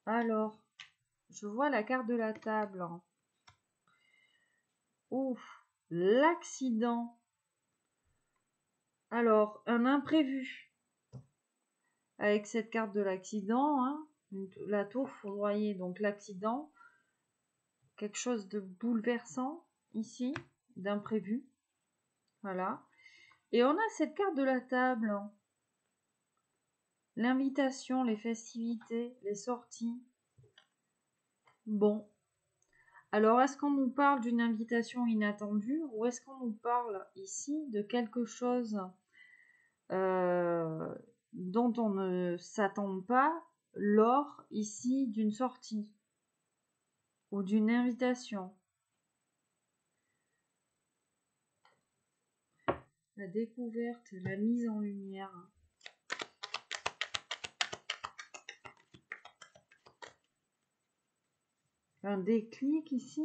alors, je vois la carte de la table. Ouf, l'accident. Alors, un imprévu. Avec cette carte de l'accident, hein, la tour foudroyée, donc l'accident. Quelque chose de bouleversant, ici, d'imprévu. Voilà. Et on a cette carte de la table. L'invitation, les festivités, les sorties. Bon. Alors, est-ce qu'on nous parle d'une invitation inattendue ou est-ce qu'on nous parle ici de quelque chose dont on ne s'attend pas lors ici d'une sortie ou d'une invitation? La découverte, la mise en lumière. Un déclic ici.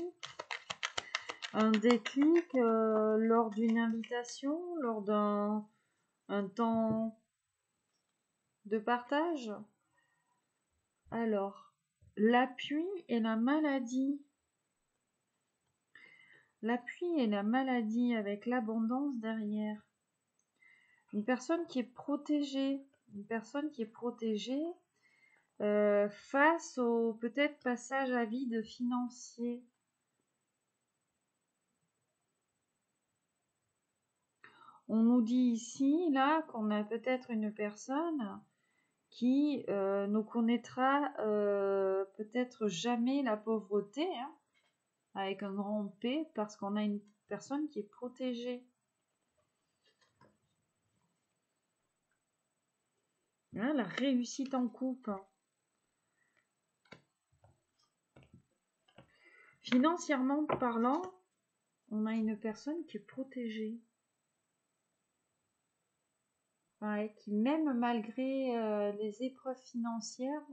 Un déclic lors d'une invitation, lors d'un temps de partage. Alors, l'appui et la maladie. L'appui et la maladie avec l'abondance derrière. Une personne qui est protégée. Une personne qui est protégée face au peut-être passage à vide financier. On nous dit ici, là, qu'on a peut-être une personne qui ne connaîtra peut-être jamais la pauvreté, hein, avec un grand P, parce qu'on a une personne qui est protégée. Hein, la réussite en couple. Financièrement parlant, On a une personne qui est protégée. Ouais, qui même malgré les épreuves financières,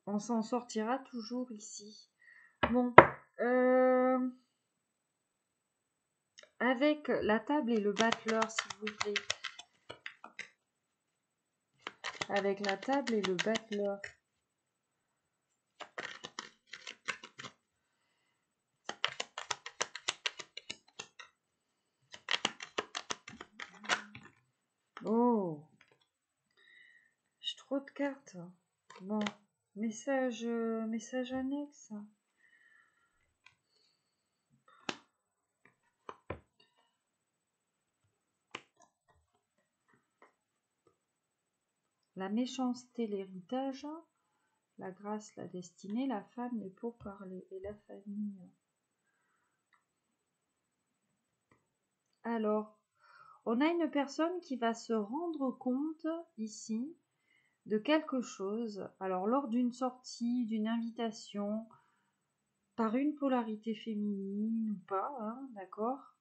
on s'en sortira toujours ici. Bon, avec la table et le battleur, s'il vous plaît. Avec la table et le battleur. Oh, j'ai trop de cartes. Bon, message annexe. La méchanceté, l'héritage, la grâce, la destinée, la femme, les pourparlers et la famille. Alors, on a une personne qui va se rendre compte ici de quelque chose. Alors, lors d'une sortie, d'une invitation, par une polarité féminine ou pas, hein, d'accord?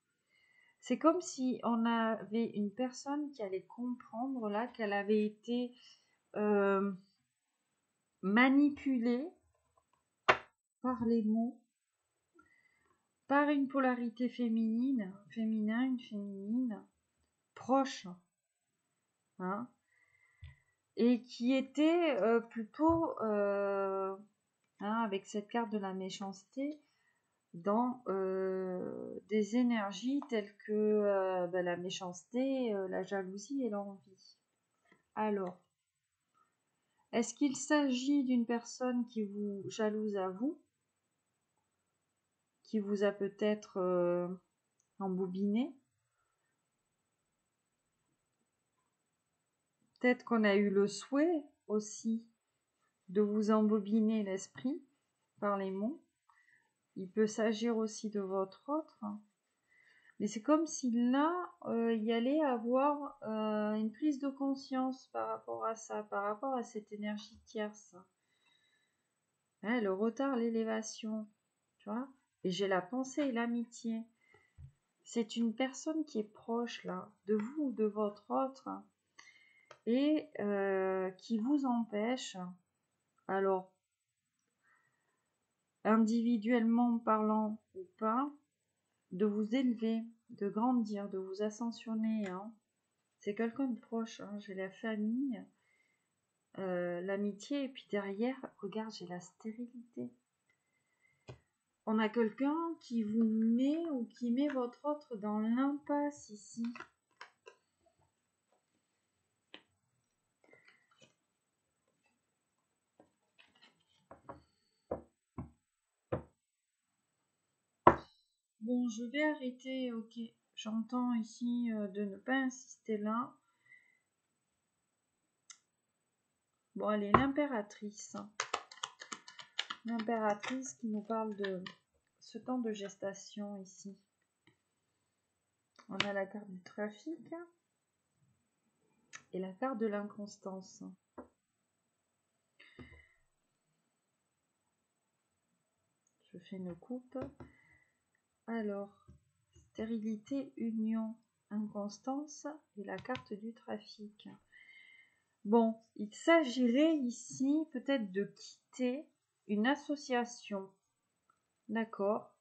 C'est comme si on avait une personne qui allait comprendre là qu'elle avait été manipulée par les mots, par une polarité féminine, proche, hein, et qui était plutôt, hein, avec cette carte de la méchanceté, dans des énergies telles que la méchanceté, la jalousie et l'envie. Alors, est-ce qu'il s'agit d'une personne qui vous jalouse à vous, qui vous a peut-être embobiné? Peut-être qu'on a eu le souhait aussi de vous embobiner l'esprit par les mots. Il peut s'agir aussi de votre autre. Mais c'est comme si là, il y allait avoir une prise de conscience par rapport à ça, par rapport à cette énergie tierce. Hein, le retard, l'élévation, tu vois. Et j'ai la pensée et l'amitié. C'est une personne qui est proche là, de vous ou de votre autre, et qui vous empêche, alors individuellement parlant ou pas, de vous élever, de grandir, de vous ascensionner. Hein. C'est quelqu'un de proche. Hein. J'ai la famille, l'amitié, et puis derrière, regarde, j'ai la stérilité. On a quelqu'un qui vous met ou qui met votre autre dans l'impasse ici. Bon, je vais arrêter, ok. J'entends ici de ne pas insister là. Bon, allez, l'impératrice. L'impératrice qui nous parle de ce temps de gestation ici. On a la carte du trafic et la carte de l'inconstance. Je fais une coupe. Alors, stérilité, union, inconstance et la carte du trafic. Bon, il s'agirait ici peut-être de quitter une association. D'accord.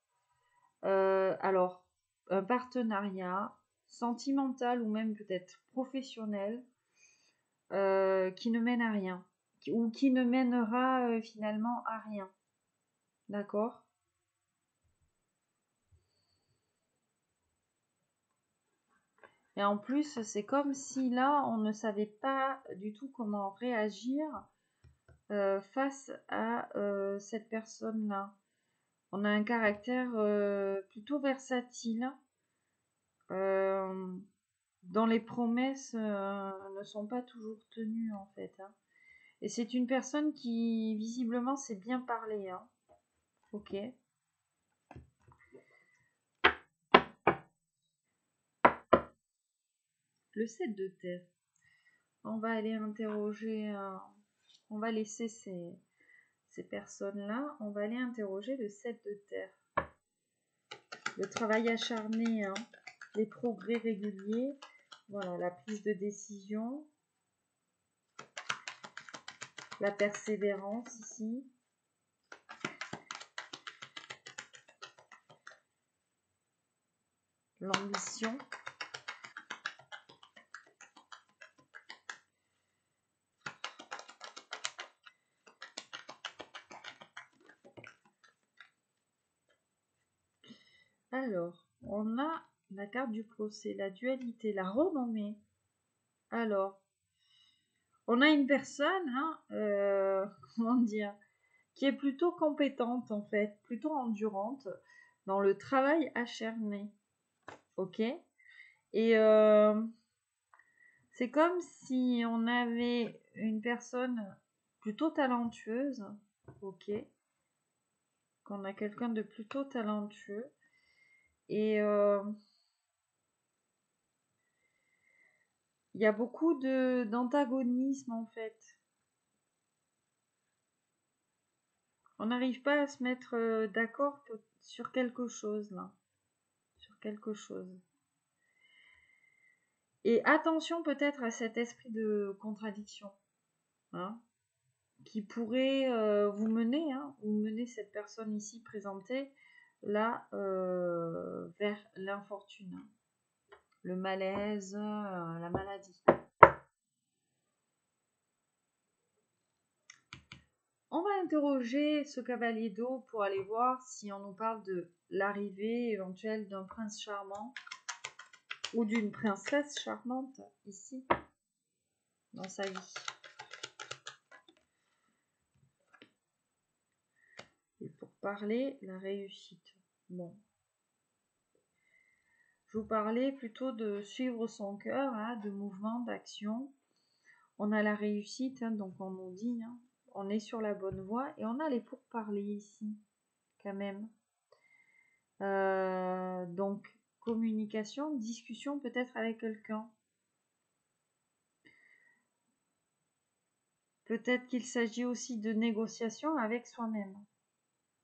Alors, un partenariat sentimental ou même peut-être professionnel qui ne mène à rien ou qui ne mènera finalement à rien. D'accord. Et en plus, c'est comme si là, on ne savait pas du tout comment réagir face à cette personne-là. On a un caractère plutôt versatile, dont les promesses ne sont pas toujours tenues en fait. Hein. Et c'est une personne qui visiblement sait bien parler. Hein. Ok. Le 7 de terre. On va aller interroger, on va laisser ces ces personnes-là, on va aller interroger le 7 de terre. Le travail acharné, hein, les progrès réguliers, voilà, la prise de décision, la persévérance ici. L'ambition. Alors, on a la carte du procès, la dualité, la renommée. Alors, on a une personne, hein, comment dire, qui est plutôt compétente en fait, plutôt endurante dans le travail acharné. Ok. Et c'est comme si on avait une personne plutôt talentueuse. Ok. Qu'on a quelqu'un de plutôt talentueux. Et il y a beaucoup d'antagonisme en fait. On n'arrive pas à se mettre d'accord sur quelque chose là. Sur quelque chose. Et attention peut-être à cet esprit de contradiction, hein, qui pourrait vous mener, hein, ou mener cette personne ici présentée là vers l'infortune, hein, le malaise, la maladie. On va interroger ce cavalier d'eau pour aller voir si on nous parle de l'arrivée éventuelle d'un prince charmant ou d'une princesse charmante ici dans sa vie. Et pour parler, la réussite. Bon. Je vous parlais plutôt de suivre son cœur, hein, de mouvement, d'action. On a la réussite, hein, donc on nous dit, hein, on est sur la bonne voie. Et on a les pourparlers ici, quand même. Donc, communication, discussion peut-être avec quelqu'un. Peut-être qu'il s'agit aussi de négociation avec soi-même.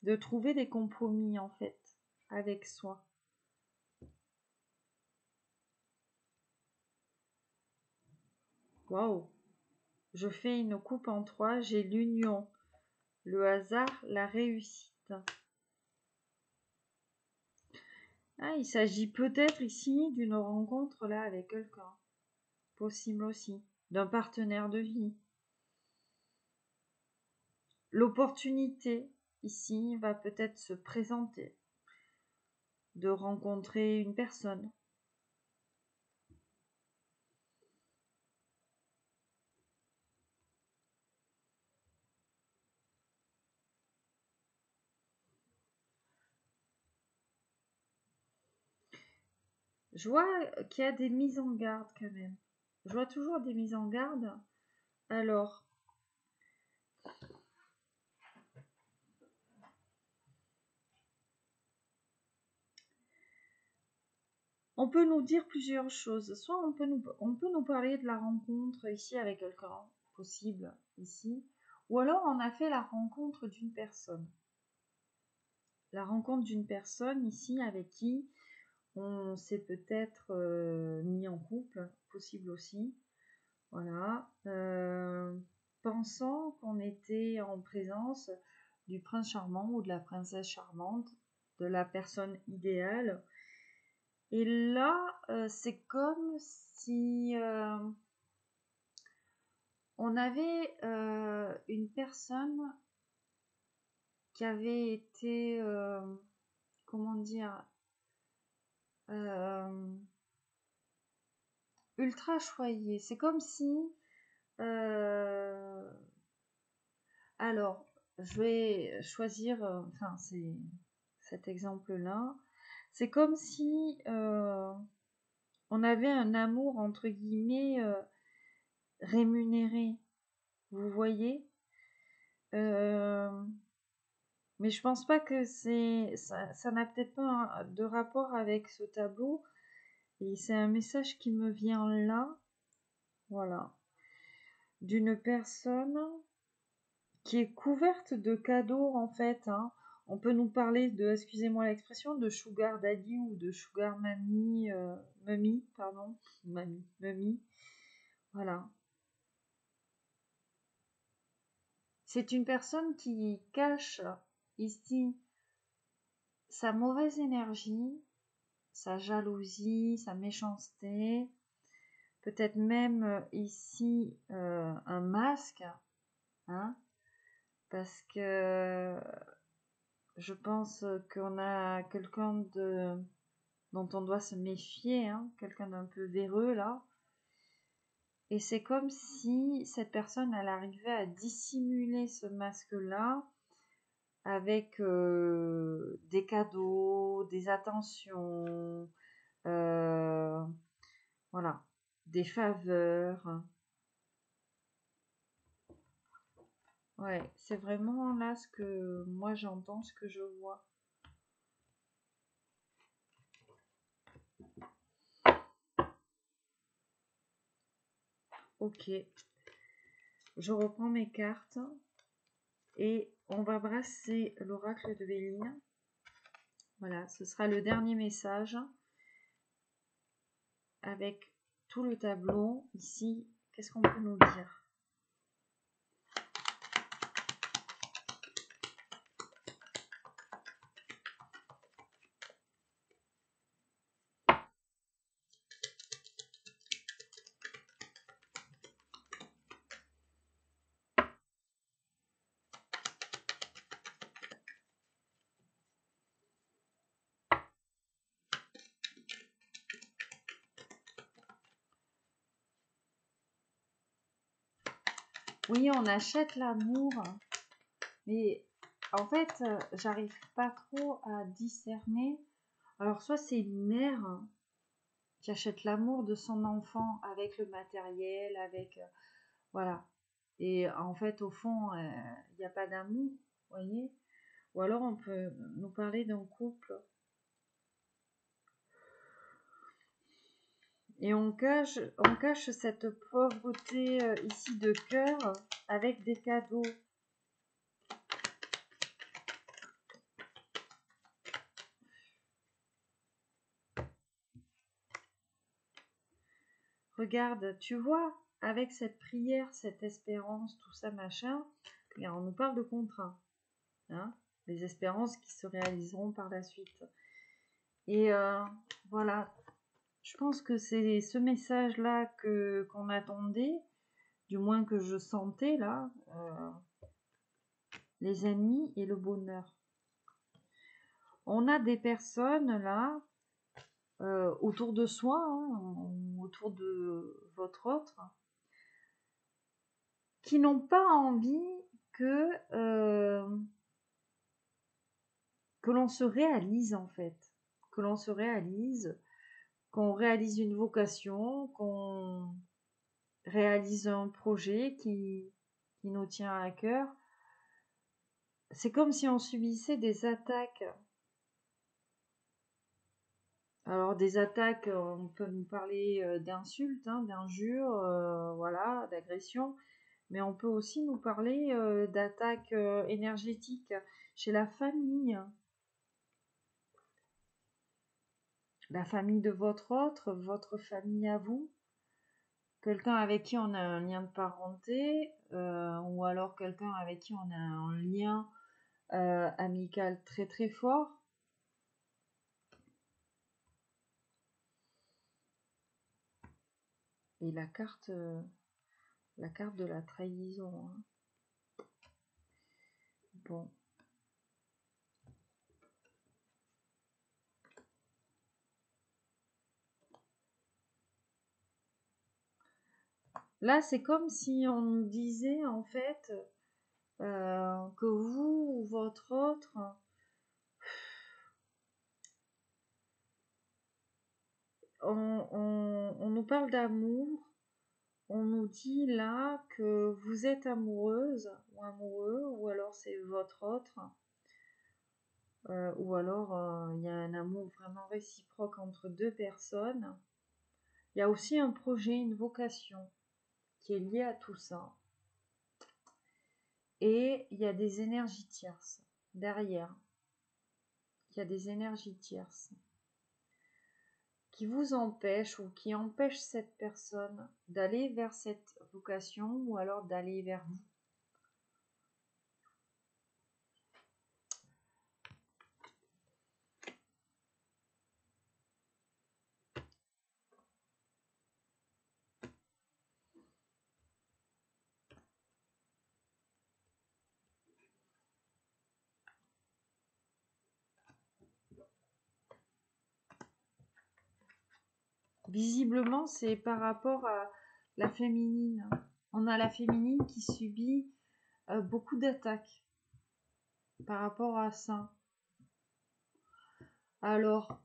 De trouver des compromis, en fait, avec soi. Waouh! Je fais une coupe en 3, j'ai l'union, le hasard, la réussite. Ah, il s'agit peut-être ici d'une rencontre là avec quelqu'un. Possible aussi. D'un partenaire de vie. L'opportunité ici va peut-être se présenter de rencontrer une personne. Je vois qu'il y a des mises en garde quand même. Je vois toujours des mises en garde. Alors, on peut nous dire plusieurs choses. Soit on peut nous parler de la rencontre ici avec quelqu'un, possible ici. Ou alors on a fait la rencontre d'une personne. La rencontre d'une personne ici avec qui on s'est peut-être mis en couple, possible aussi. Voilà. Pensant qu'on était en présence du prince charmant ou de la princesse charmante, de la personne idéale. Et là, c'est comme si on avait une personne qui avait été, comment dire, ultra choyée. C'est comme si, alors, je vais choisir, enfin, c'est cet exemple-là. C'est comme si on avait un amour entre guillemets rémunéré. Vous voyez, mais je pense pas que ça n'a peut-être pas de rapport avec ce tableau. Et c'est un message qui me vient là, voilà, d'une personne qui est couverte de cadeaux en fait, hein. On peut nous parler de, excusez-moi l'expression, de sugar daddy ou de sugar mamie, mamie, voilà. C'est une personne qui cache ici sa mauvaise énergie, sa jalousie, sa méchanceté, peut-être même ici un masque, hein, parce que je pense qu'on a quelqu'un dont on doit se méfier, hein, quelqu'un d'un peu véreux là. Et c'est comme si cette personne, elle arrivait à dissimuler ce masque-là avec des cadeaux, des attentions, voilà, des faveurs. Ouais, c'est vraiment là ce que moi j'entends, ce que je vois. Ok, je reprends mes cartes et on va brasser l'oracle de Béline. Voilà, ce sera le dernier message avec tout le tableau. Ici, qu'est-ce qu'on peut nous dire? Oui, on achète l'amour, mais en fait, j'arrive pas trop à discerner. Alors, soit c'est une mère qui achète l'amour de son enfant avec le matériel, avec voilà. Et en fait, au fond, il n'y a pas d'amour, vous voyez. Ou alors, on peut nous parler d'un couple et on cache cette pauvreté ici de cœur avec des cadeaux. Regarde, tu vois, avec cette prière, cette espérance, tout ça, machin, on nous parle de contrat, hein, les espérances qui se réaliseront par la suite. Et voilà, je pense que c'est ce message-là qu'on attendait, du moins que je sentais là, les ennemis et le bonheur. On a des personnes là, autour de soi, hein, autour de votre autre, qui n'ont pas envie que l'on se réalise en fait, que l'on se réalise, qu'on réalise une vocation, qu'on réalise un projet qui nous tient à cœur. C'est comme si on subissait des attaques. Alors des attaques, on peut nous parler d'insultes, hein, d'injures, voilà, d'agressions, mais on peut aussi nous parler d'attaques énergétiques chez la famille de votre autre, votre famille à vous, quelqu'un avec qui on a un lien de parenté, ou alors quelqu'un avec qui on a un lien amical très très fort. Et la carte de la trahison, hein. Bon. Là, c'est comme si on nous disait en fait que vous ou votre autre, on nous parle d'amour, on nous dit là que vous êtes amoureuse ou amoureux, ou alors c'est votre autre, ou alors il y a un amour vraiment réciproque entre deux personnes. Il y a aussi un projet, une vocation qui est liée à tout ça. Et il y a des énergies tierces derrière. Il y a des énergies tierces qui vous empêchent ou qui empêchent cette personne d'aller vers cette vocation ou alors d'aller vers vous. Visiblement, c'est par rapport à la féminine. On a la féminine qui subit beaucoup d'attaques par rapport à ça. Alors,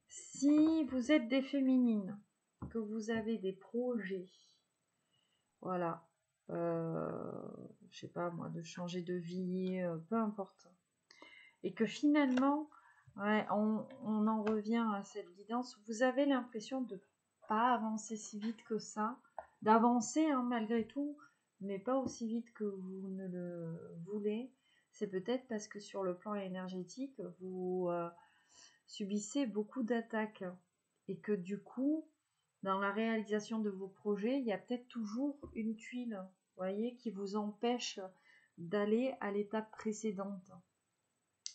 si vous êtes des féminines, que vous avez des projets, voilà, je sais pas moi, de changer de vie, peu importe, et que finalement, ouais, on en revient à cette guidance, vous avez l'impression de pas avancer si vite que ça, d'avancer hein, malgré tout, mais pas aussi vite que vous ne le voulez. C'est peut-être parce que sur le plan énergétique, vous subissez beaucoup d'attaques et que du coup, dans la réalisation de vos projets, il y a peut-être toujours une tuile, voyez, qui vous empêche d'aller à l'étape précédente.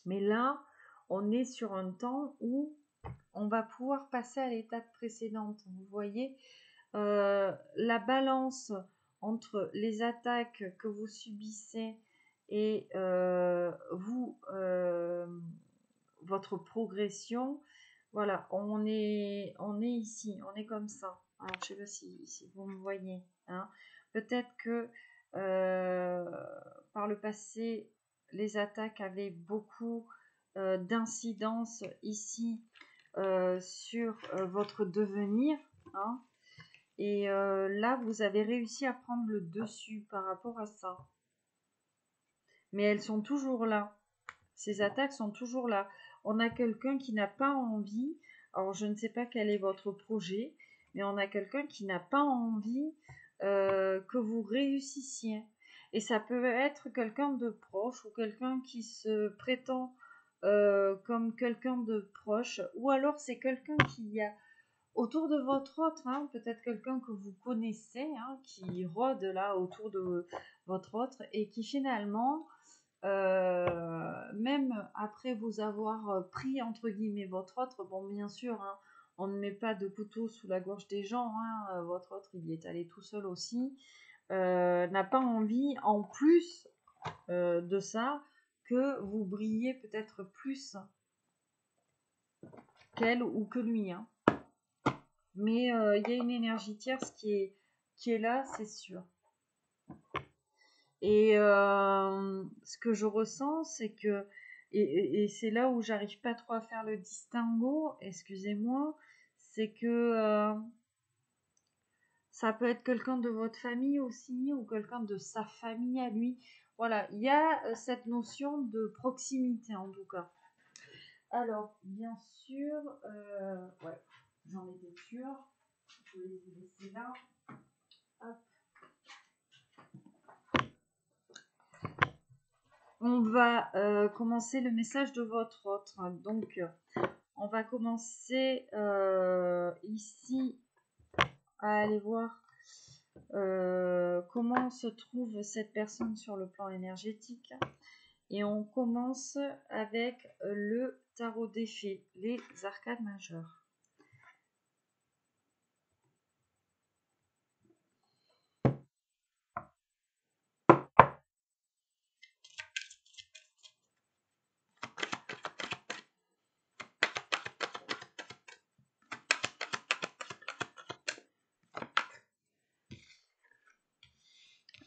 Mais là, on est sur un temps où on va pouvoir passer à l'étape précédente. Vous voyez, la balance entre les attaques que vous subissez et vous, votre progression, voilà, on est ici, on est comme ça. Alors, je ne sais pas si vous me voyez. Hein. Peut-être que par le passé, les attaques avaient beaucoup d'incidence ici sur votre devenir. Hein. Et là, vous avez réussi à prendre le dessus par rapport à ça. Mais elles sont toujours là. Ces attaques sont toujours là. On a quelqu'un qui n'a pas envie, alors je ne sais pas quel est votre projet, mais on a quelqu'un qui n'a pas envie que vous réussissiez. Et ça peut être quelqu'un de proche ou quelqu'un qui se prétend comme quelqu'un de proche, ou alors c'est quelqu'un qui a autour de votre autre, hein, peut-être quelqu'un que vous connaissez, hein, qui rôde là autour de votre autre et qui finalement même après vous avoir pris entre guillemets votre autre, bon bien sûr, hein, on ne met pas de couteau sous la gorge des gens, hein, votre autre il y est allé tout seul aussi, n'a pas envie en plus de ça que vous brillez peut-être plus qu'elle ou que lui. Hein. Mais il y a une énergie tierce qui est là, c'est sûr. Et ce que je ressens, c'est que, et c'est là où j'arrive pas trop à faire le distinguo, excusez-moi, c'est que ça peut être quelqu'un de votre famille aussi, ou quelqu'un de sa famille à lui. Voilà, il y a cette notion de proximité en tout cas. Alors, bien sûr, ouais, j'en étais sûre, je vais les laisser là. Hop. On va commencer le message de votre autre. Donc, on va commencer ici à aller voir comment se trouve cette personne sur le plan énergétique. Et on commence avec le tarot des fées, les arcades majeures.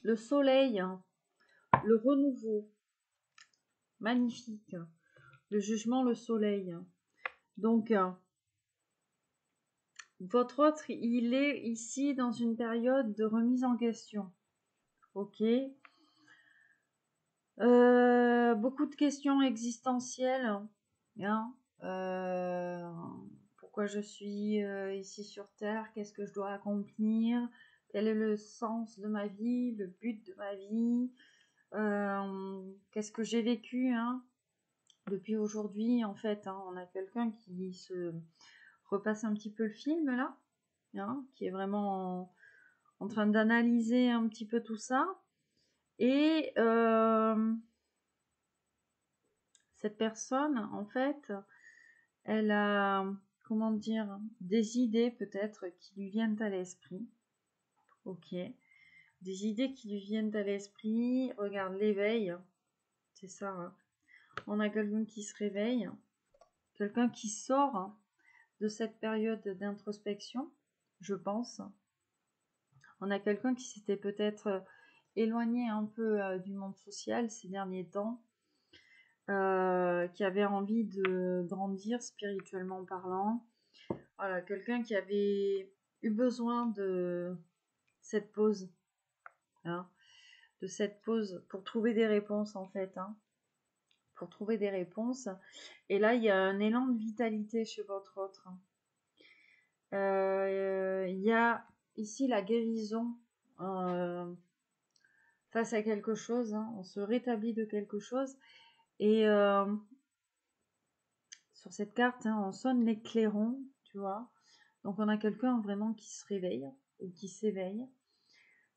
Le soleil, le renouveau, magnifique. Le jugement, le soleil. Donc, votre autre, il est ici dans une période de remise en question. Ok. Beaucoup de questions existentielles. Hein. Pourquoi je suis ici sur Terre? Qu'est-ce que je dois accomplir? Quel est le sens de ma vie, le but de ma vie, qu'est-ce que j'ai vécu hein, depuis aujourd'hui en fait. Hein, on a quelqu'un qui se repasse un petit peu le film là, hein, qui est vraiment en train d'analyser un petit peu tout ça. Et cette personne, en fait, elle a, comment dire, des idées peut-être qui lui viennent à l'esprit. Ok. Des idées qui lui viennent à l'esprit. Regarde, l'éveil. C'est ça. Hein. On a quelqu'un qui se réveille. Quelqu'un qui sort de cette période d'introspection, je pense. On a quelqu'un qui s'était peut-être éloigné un peu du monde social ces derniers temps. Qui avait envie de grandir spirituellement parlant. Voilà, quelqu'un qui avait eu besoin de cette pause, hein, de cette pause pour trouver des réponses en fait, hein, pour trouver des réponses. Et là, il y a un élan de vitalité chez votre autre. Il y a ici la guérison face à quelque chose. Hein, on se rétablit de quelque chose et sur cette carte, hein, on sonne les clairons, tu vois. Donc on a quelqu'un vraiment qui se réveille ou qui s'éveille.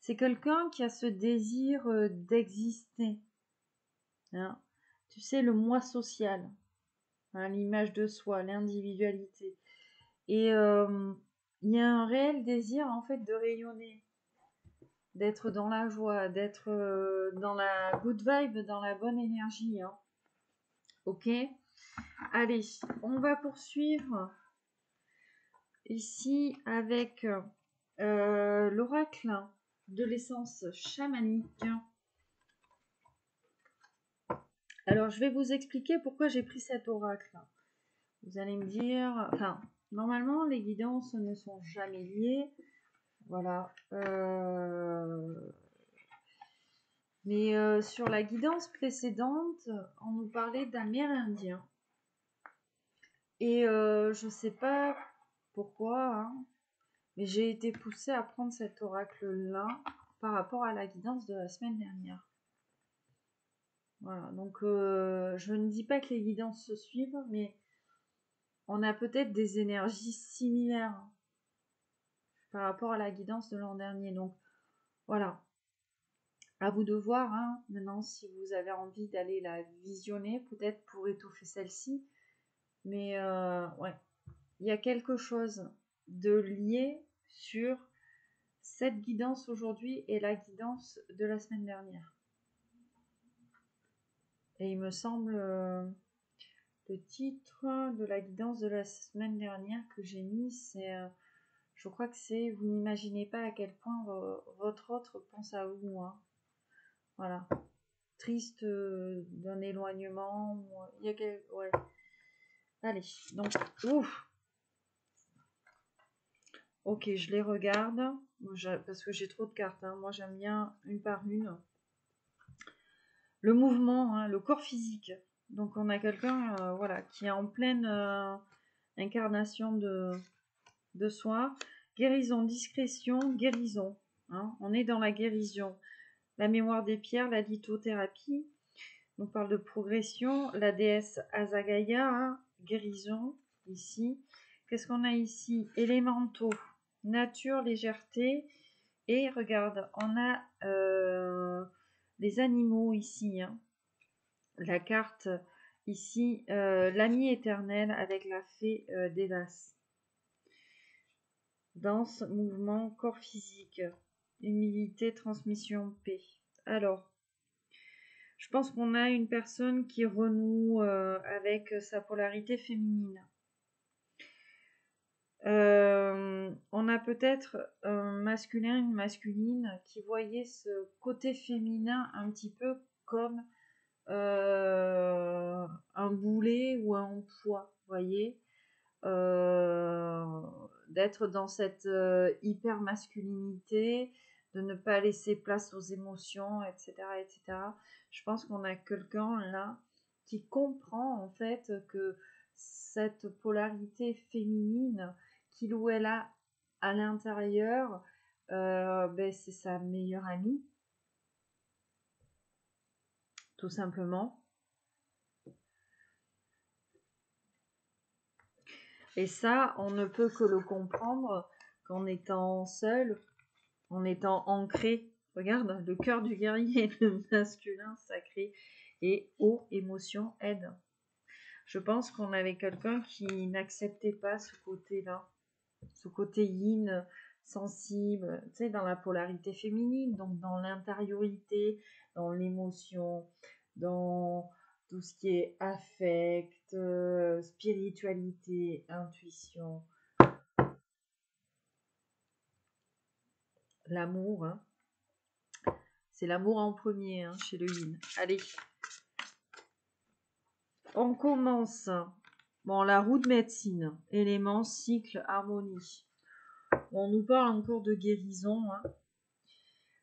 C'est quelqu'un qui a ce désir d'exister. Hein. Tu sais, le moi social, hein, l'image de soi, l'individualité. Et il y a un réel désir en fait de rayonner, d'être dans la joie, d'être dans la good vibe, dans la bonne énergie. Hein. Ok ? Allez, on va poursuivre ici avec l'oracle de l'essence chamanique. Alors, je vais vous expliquer pourquoi j'ai pris cet oracle. Vous allez me dire... Enfin, normalement, les guidances ne sont jamais liées. Voilà. Mais sur la guidance précédente, on nous parlait d'Amérindien. Et je ne sais pas pourquoi, hein, mais j'ai été poussée à prendre cet oracle-là par rapport à la guidance de la semaine dernière. Voilà, donc je ne dis pas que les guidances se suivent, mais on a peut-être des énergies similaires par rapport à la guidance de l'an dernier. Donc voilà, à vous de voir. Hein, maintenant, si vous avez envie d'aller la visionner, peut-être pour étoffer celle-ci. Mais ouais, il y a quelque chose de lié sur cette guidance aujourd'hui et la guidance de la semaine dernière. Et il me semble le titre de la guidance de la semaine dernière que j'ai mis, c'est, je crois que c'est vous n'imaginez pas à quel point votre autre pense à vous. Hein. Voilà. Triste d'un éloignement. Il y a ouais. Allez, donc, ouf. Ok, je les regarde parce que j'ai trop de cartes. Hein. Moi, j'aime bien une par une. Le mouvement, hein, le corps physique. Donc, on a quelqu'un voilà, qui est en pleine incarnation de soi. Guérison, discrétion, guérison. Hein. On est dans la guérison. La mémoire des pierres, la lithothérapie. On parle de progression. La déesse Azagaya, hein, guérison, ici. Qu'est-ce qu'on a ici? Élémentaux, nature, légèreté. Et regarde, on a les animaux ici. Hein. La carte ici, l'ami éternel avec la fée d'Hélas. Danse, mouvement, corps physique, humilité, transmission, paix. Alors, je pense qu'on a une personne qui renoue avec sa polarité féminine. On a peut-être un masculin, une masculine qui voyait ce côté féminin un petit peu comme un boulet ou un poids, vous voyez, d'être dans cette hyper masculinité, de ne pas laisser place aux émotions, etc., etc. Je pense qu'on a quelqu'un là qui comprend en fait que cette polarité féminine qu'il ou elle a à l'intérieur ben, c'est sa meilleure amie, tout simplement. Et ça, on ne peut que le comprendre qu'en étant seul, en étant ancré. Regarde, le cœur du guerrier, le masculin sacré et haut émotion aide. Je pense qu'on avait quelqu'un qui n'acceptait pas ce côté-là, ce côté yin, sensible, tu sais, dans la polarité féminine, donc dans l'intériorité, dans l'émotion, dans tout ce qui est affect, spiritualité, intuition, l'amour, hein. C'est l'amour en premier, hein, chez le yin. Allez, on commence. Bon, la roue de médecine, éléments, cycle, harmonie. On nous parle encore de guérison, hein.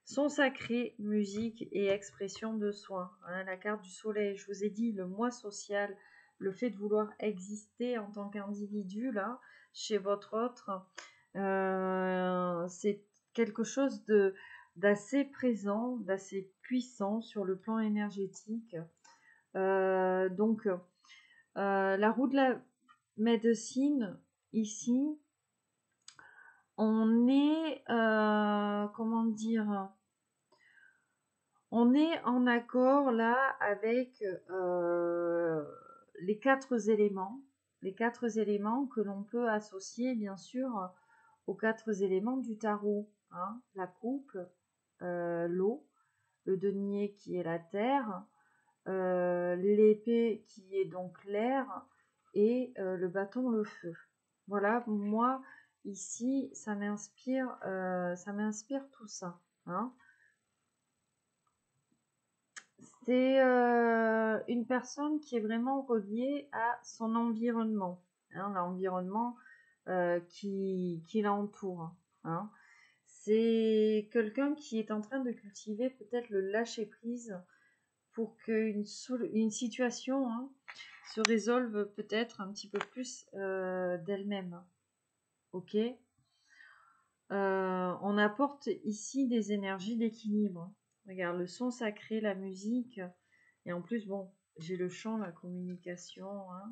Son sacré, musique et expression de soi. Hein, la carte du soleil, je vous ai dit, le moi social, le fait de vouloir exister en tant qu'individu, là, chez votre autre, c'est quelque chose d'assez présent, d'assez puissant sur le plan énergétique. Donc, la roue de la médecine, ici, on est, comment dire, on est en accord là avec les 4 éléments que l'on peut associer bien sûr aux 4 éléments du tarot, hein, la coupe, l'eau, le denier qui est la terre, l'épée qui est donc l'air et le bâton le feu. Voilà, moi ici ça m'inspire tout ça, hein. C'est une personne qui est vraiment reliée à son environnement, hein, l'environnement qui l'entoure, hein. C'est quelqu'un qui est en train de cultiver peut-être le lâcher-prise pour qu'une une situation, hein, se résolve peut-être un petit peu plus d'elle-même. Ok. On apporte ici des énergies d'équilibre. Regarde, le son sacré, la musique. Et en plus, bon, j'ai le chant, la communication, hein,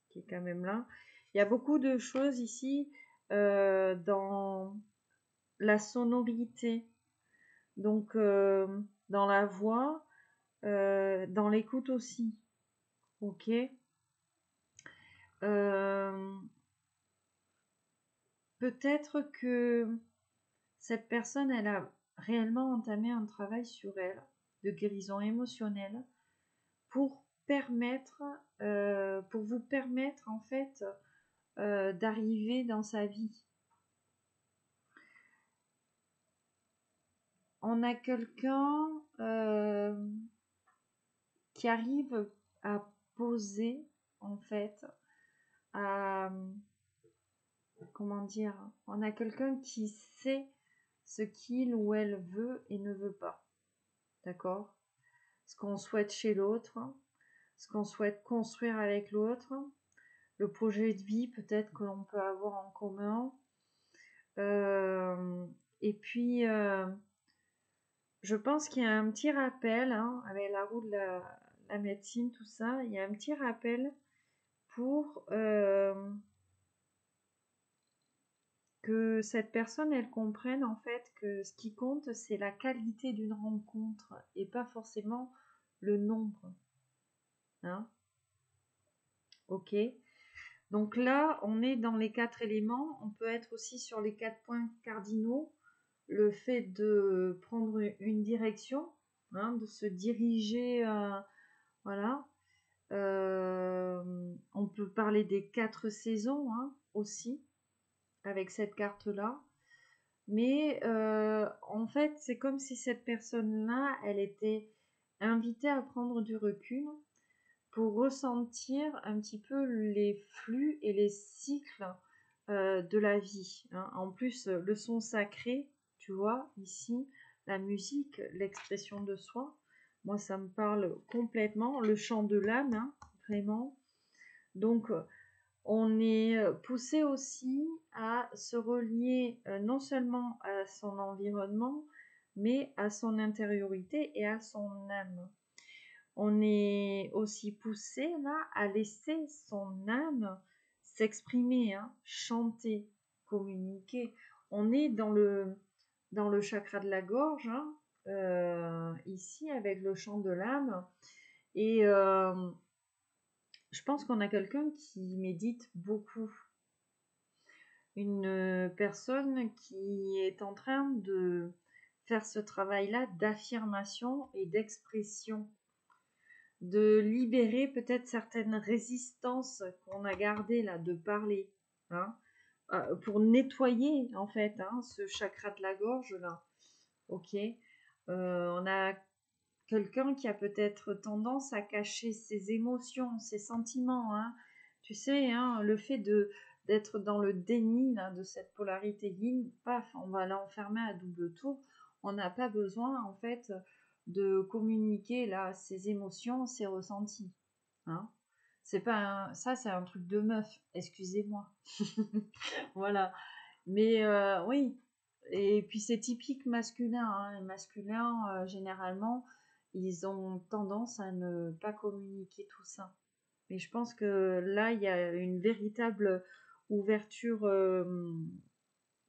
qui est quand même là. Il y a beaucoup de choses ici dans la sonorité. Donc, dans la voix, dans l'écoute aussi. Ok. Peut-être que cette personne, elle a réellement entamé un travail sur elle, de guérison émotionnelle, pour vous permettre en fait d'arriver dans sa vie. On a quelqu'un qui arrive à poser en fait, à comment dire, on a quelqu'un qui sait ce qu'il ou elle veut et ne veut pas. D'accord? Ce qu'on souhaite chez l'autre, ce qu'on souhaite construire avec l'autre, le projet de vie peut-être que l'on peut avoir en commun. Et puis, je pense qu'il y a un petit rappel, hein, avec la roue de la médecine, tout ça, il y a un petit rappel pour que cette personne, elle comprenne en fait que ce qui compte, c'est la qualité d'une rencontre et pas forcément le nombre. Hein? Ok. Donc là, on est dans les 4 éléments. On peut être aussi sur les 4 points cardinaux. Le fait de prendre une direction, hein, de se diriger, voilà. On peut parler des 4 saisons, hein, aussi, avec cette carte-là. Mais en fait, c'est comme si cette personne-là, elle était invitée à prendre du recul pour ressentir un petit peu les flux et les cycles de la vie, hein. En plus, le son sacré, tu vois, ici, la musique, l'expression de soi, moi, ça me parle complètement. Le chant de l'âme, hein, vraiment. Donc, On est poussé aussi à se relier non seulement à son environnement, mais à son intériorité et à son âme. On est aussi poussé là à laisser son âme s'exprimer, hein, chanter, communiquer. On est dans le chakra de la gorge, hein, ici avec le chant de l'âme. Et je pense qu'on a quelqu'un qui médite beaucoup. Une personne qui est en train de faire ce travail-là d'affirmation et d'expression, de libérer peut-être certaines résistances qu'on a gardées là, de parler, hein, pour nettoyer en fait, hein, ce chakra de la gorge là. Ok. On a quelqu'un qui a peut-être tendance à cacher ses émotions, ses sentiments, hein. Tu sais, hein, le fait d'être dans le déni là, de cette polarité yin, paf, on va l'enfermer à double tour. On n'a pas besoin en fait de communiquer là ses émotions, ses ressentis, hein. C'est pas ça, c'est un truc de meuf, excusez-moi. Voilà. Mais oui, et puis c'est typique masculin, hein. Les masculins, généralement, ils ont tendance à ne pas communiquer tout ça. Mais je pense que là, il y a une véritable ouverture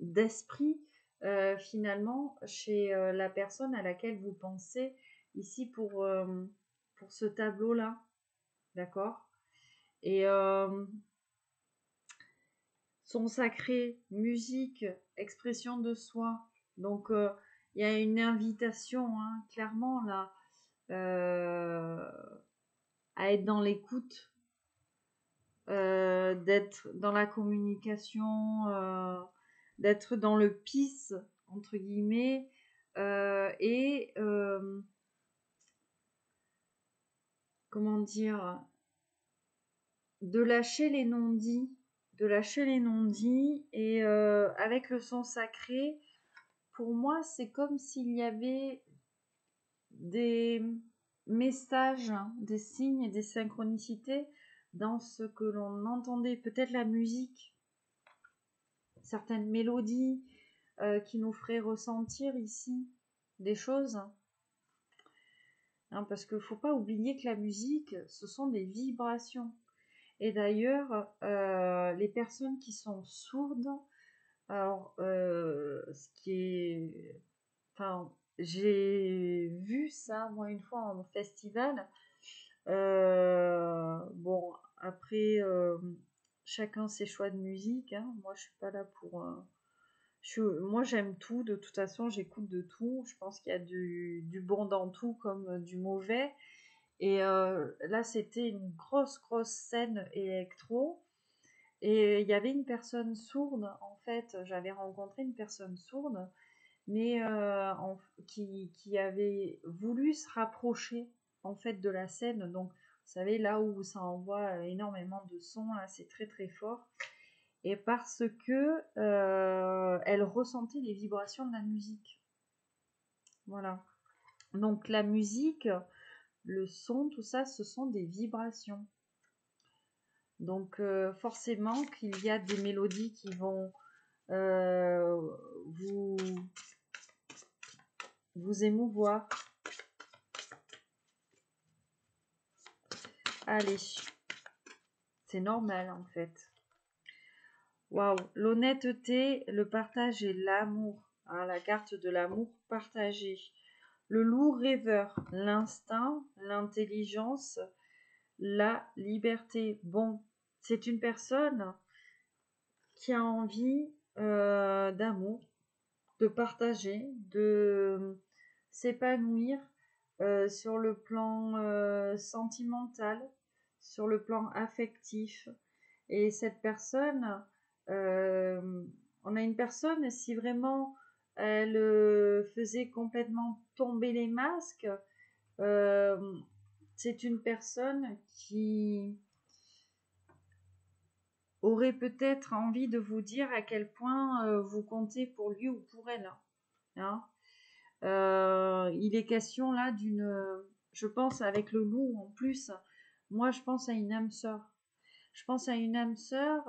d'esprit, finalement, chez la personne à laquelle vous pensez ici pour ce tableau-là. D'accord? Et son sacré, musique, expression de soi. Donc, il y a une invitation, hein, clairement, là, à être dans l'écoute, d'être dans la communication, d'être dans le peace, entre guillemets, et, comment dire, de lâcher les non-dits, et avec le son sacré, pour moi, c'est comme s'il y avait des messages, hein, des signes et des synchronicités dans ce que l'on entendait. Peut-être la musique, certaines mélodies qui nous feraient ressentir ici des choses. Hein, parce qu'il ne faut pas oublier que la musique, ce sont des vibrations. Et d'ailleurs, les personnes qui sont sourdes, alors, ce qui est... Enfin, j'ai vu ça, moi, une fois en festival. Bon, après, chacun ses choix de musique, hein. Moi, je suis pas là pour... moi, j'aime tout. De toute façon, j'écoute de tout. Je pense qu'il y a du bon dans tout comme du mauvais. Et là, c'était une grosse scène électro. Et il y avait une personne sourde, en fait. J'avais rencontré une personne sourde, mais qui avait voulu se rapprocher, en fait, de la scène. Donc, vous savez, là où ça envoie énormément de sons, là, c'est très fort. Et parce que elle ressentait les vibrations de la musique. Voilà. Donc, la musique, le son, tout ça, ce sont des vibrations. Donc forcément qu'il y a des mélodies qui vont vous émouvoir. Allez, c'est normal en fait. Waouh, l'honnêteté, le partage et l'amour. Hein, la carte de l'amour partagé. Le loup rêveur, l'instinct, l'intelligence, la liberté. Bon, c'est une personne qui a envie d'amour, de partager, de s'épanouir sur le plan sentimental, sur le plan affectif. Et cette personne, on a une personne, si vraiment elle faisait complètement tomber les masques, c'est une personne qui aurait peut-être envie de vous dire à quel point vous comptez pour lui ou pour elle. Hein. Il est question là d'une... Je pense avec le loup en plus, moi je pense à une âme sœur. Je pense à une âme sœur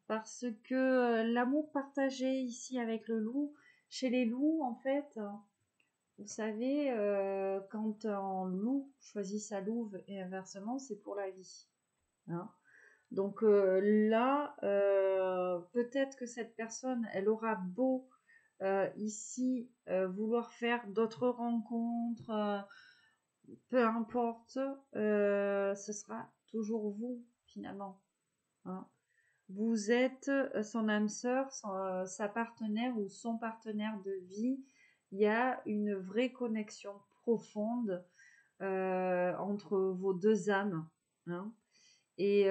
parce que l'amour partagé ici avec le loup, chez les loups, en fait, vous savez, quand un loup choisit sa louve et inversement, c'est pour la vie. Hein. Donc là, peut-être que cette personne, elle aura beau ici vouloir faire d'autres rencontres, peu importe, ce sera toujours vous finalement. Hein. Vous êtes son âme sœur, sa partenaire ou son partenaire de vie. Il y a une vraie connexion profonde entre vos deux âmes. Hein. Et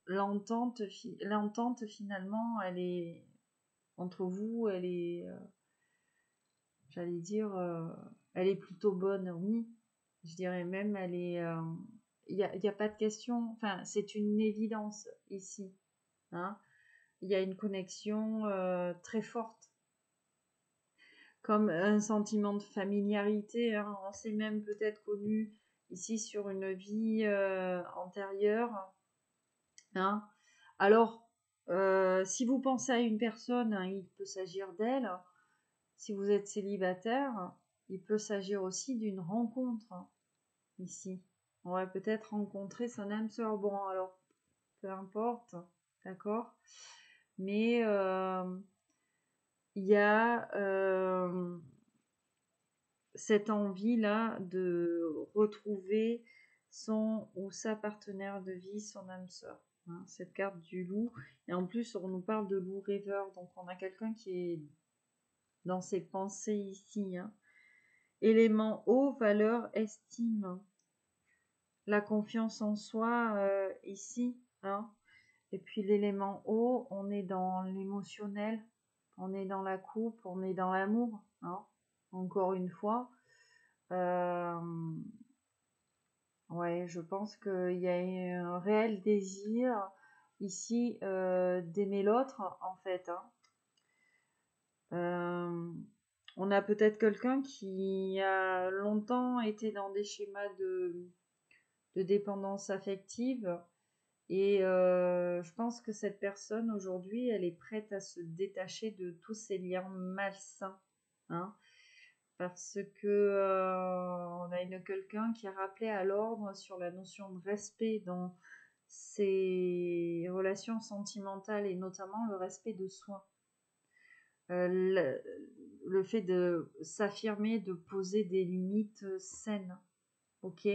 l'entente finalement, elle est entre vous, elle est, j'allais dire, elle est plutôt bonne, oui. Je dirais même, elle est, il y a pas de question. Enfin, c'est une évidence ici. Hein. Il y a une connexion très forte, comme un sentiment de familiarité. Hein. On s'est même peut-être connu ici sur une vie antérieure. Hein. Alors, si vous pensez à une personne, hein, il peut s'agir d'elle. Si vous êtes célibataire, il peut s'agir aussi d'une rencontre ici. On va peut-être rencontrer son âme sœur. Bon, alors, peu importe, d'accord. Mais il y a cette envie-là de retrouver son ou sa partenaire de vie, son âme sœur. Hein, cette carte du loup. Et en plus, on nous parle de loup rêveur. Donc, on a quelqu'un qui est dans ses pensées ici. Hein. Élément eau, valeur, estime. La confiance en soi ici. Hein. Et puis l'élément eau, on est dans l'émotionnel, on est dans la coupe, on est dans l'amour. Hein. Encore une fois. Ouais, je pense qu'il y a un réel désir ici d'aimer l'autre, en fait. Hein. On a peut-être quelqu'un qui a longtemps été dans des schémas de dépendance affective. Et je pense que cette personne, aujourd'hui, elle est prête à se détacher de tous ces liens malsains. Hein, parce que on a quelqu'un qui a rappelé à l'ordre sur la notion de respect dans ses relations sentimentales et notamment le respect de soi. Le fait de s'affirmer, de poser des limites saines. Ok.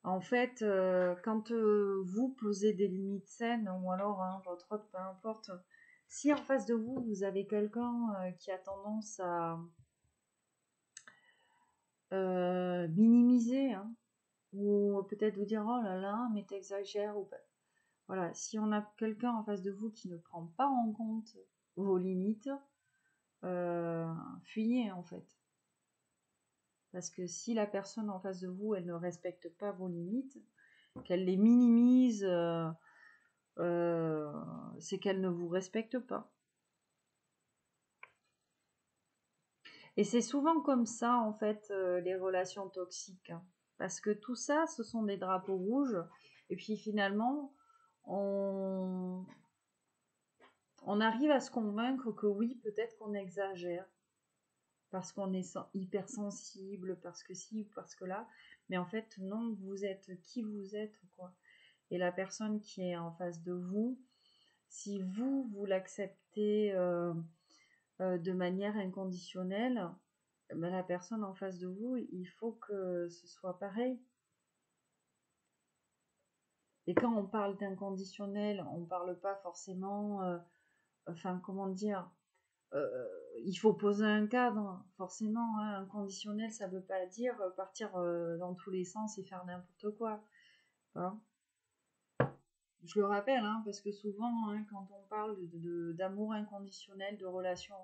En fait, quand vous posez des limites saines, ou alors hein, votre autre, peu importe, si en face de vous, vous avez quelqu'un qui a tendance à minimiser, hein, ou peut-être vous dire oh là là, mais t'exagères, ou pas. Voilà, si on a quelqu'un en face de vous qui ne prend pas en compte vos limites, fuyez en fait. Parce que si la personne en face de vous, elle ne respecte pas vos limites, qu'elle les minimise, c'est qu'elle ne vous respecte pas. Et c'est souvent comme ça, en fait, les relations toxiques. Hein. Parce que tout ça, ce sont des drapeaux rouges. Et puis finalement, on arrive à se convaincre que oui, peut-être qu'on exagère. Parce qu'on est hypersensible, parce que si ou parce que là. Mais en fait, non, vous êtes qui vous êtes, quoi. Et la personne qui est en face de vous, si vous l'acceptez de manière inconditionnelle, ben, la personne en face de vous, il faut que ce soit pareil. Et quand on parle d'inconditionnel, on ne parle pas forcément, enfin comment dire, il faut poser un cadre, forcément. Hein, inconditionnel, ça ne veut pas dire partir dans tous les sens et faire n'importe quoi. Hein. Je le rappelle, hein, parce que souvent, hein, quand on parle d'amour inconditionnel, de relation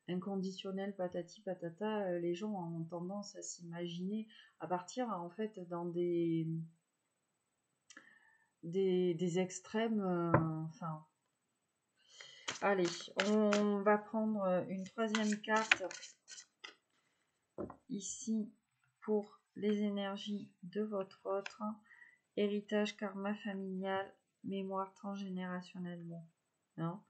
inconditionnelle, patati patata, les gens ont tendance à s'imaginer, à partir en fait dans des extrêmes. Enfin, allez, on va prendre une troisième carte ici pour les énergies de votre autre, héritage, karma familial, mémoire transgénérationnelle. Bon, hein.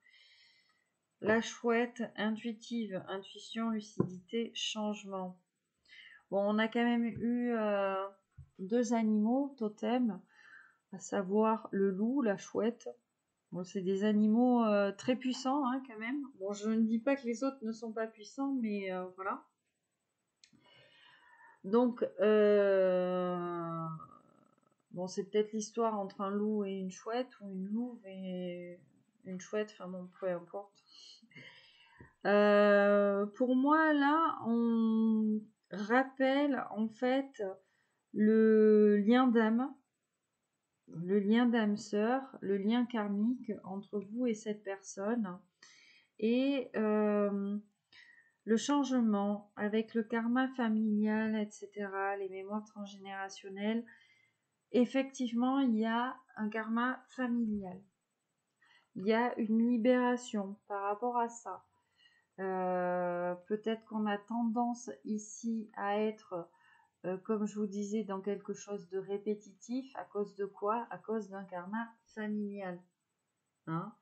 La chouette, intuitive, intuition, lucidité, changement. Bon, on a quand même eu 2 animaux totems, à savoir le loup, la chouette. Bon, c'est des animaux très puissants hein, quand même. Bon, je ne dis pas que les autres ne sont pas puissants, mais voilà. Donc, bon, c'est peut-être l'histoire entre un loup et une chouette, ou une louve et une chouette, enfin bon, peu importe. Pour moi, là, on rappelle en fait le lien d'âme, sœur, le lien karmique entre vous et cette personne. Et le changement avec le karma familial, etc., les mémoires transgénérationnelles, effectivement, il y a un karma familial. Il y a une libération par rapport à ça. Peut-être qu'on a tendance ici à être, comme je vous disais, dans quelque chose de répétitif. À cause de quoi? À cause d'un karma familial. Hein,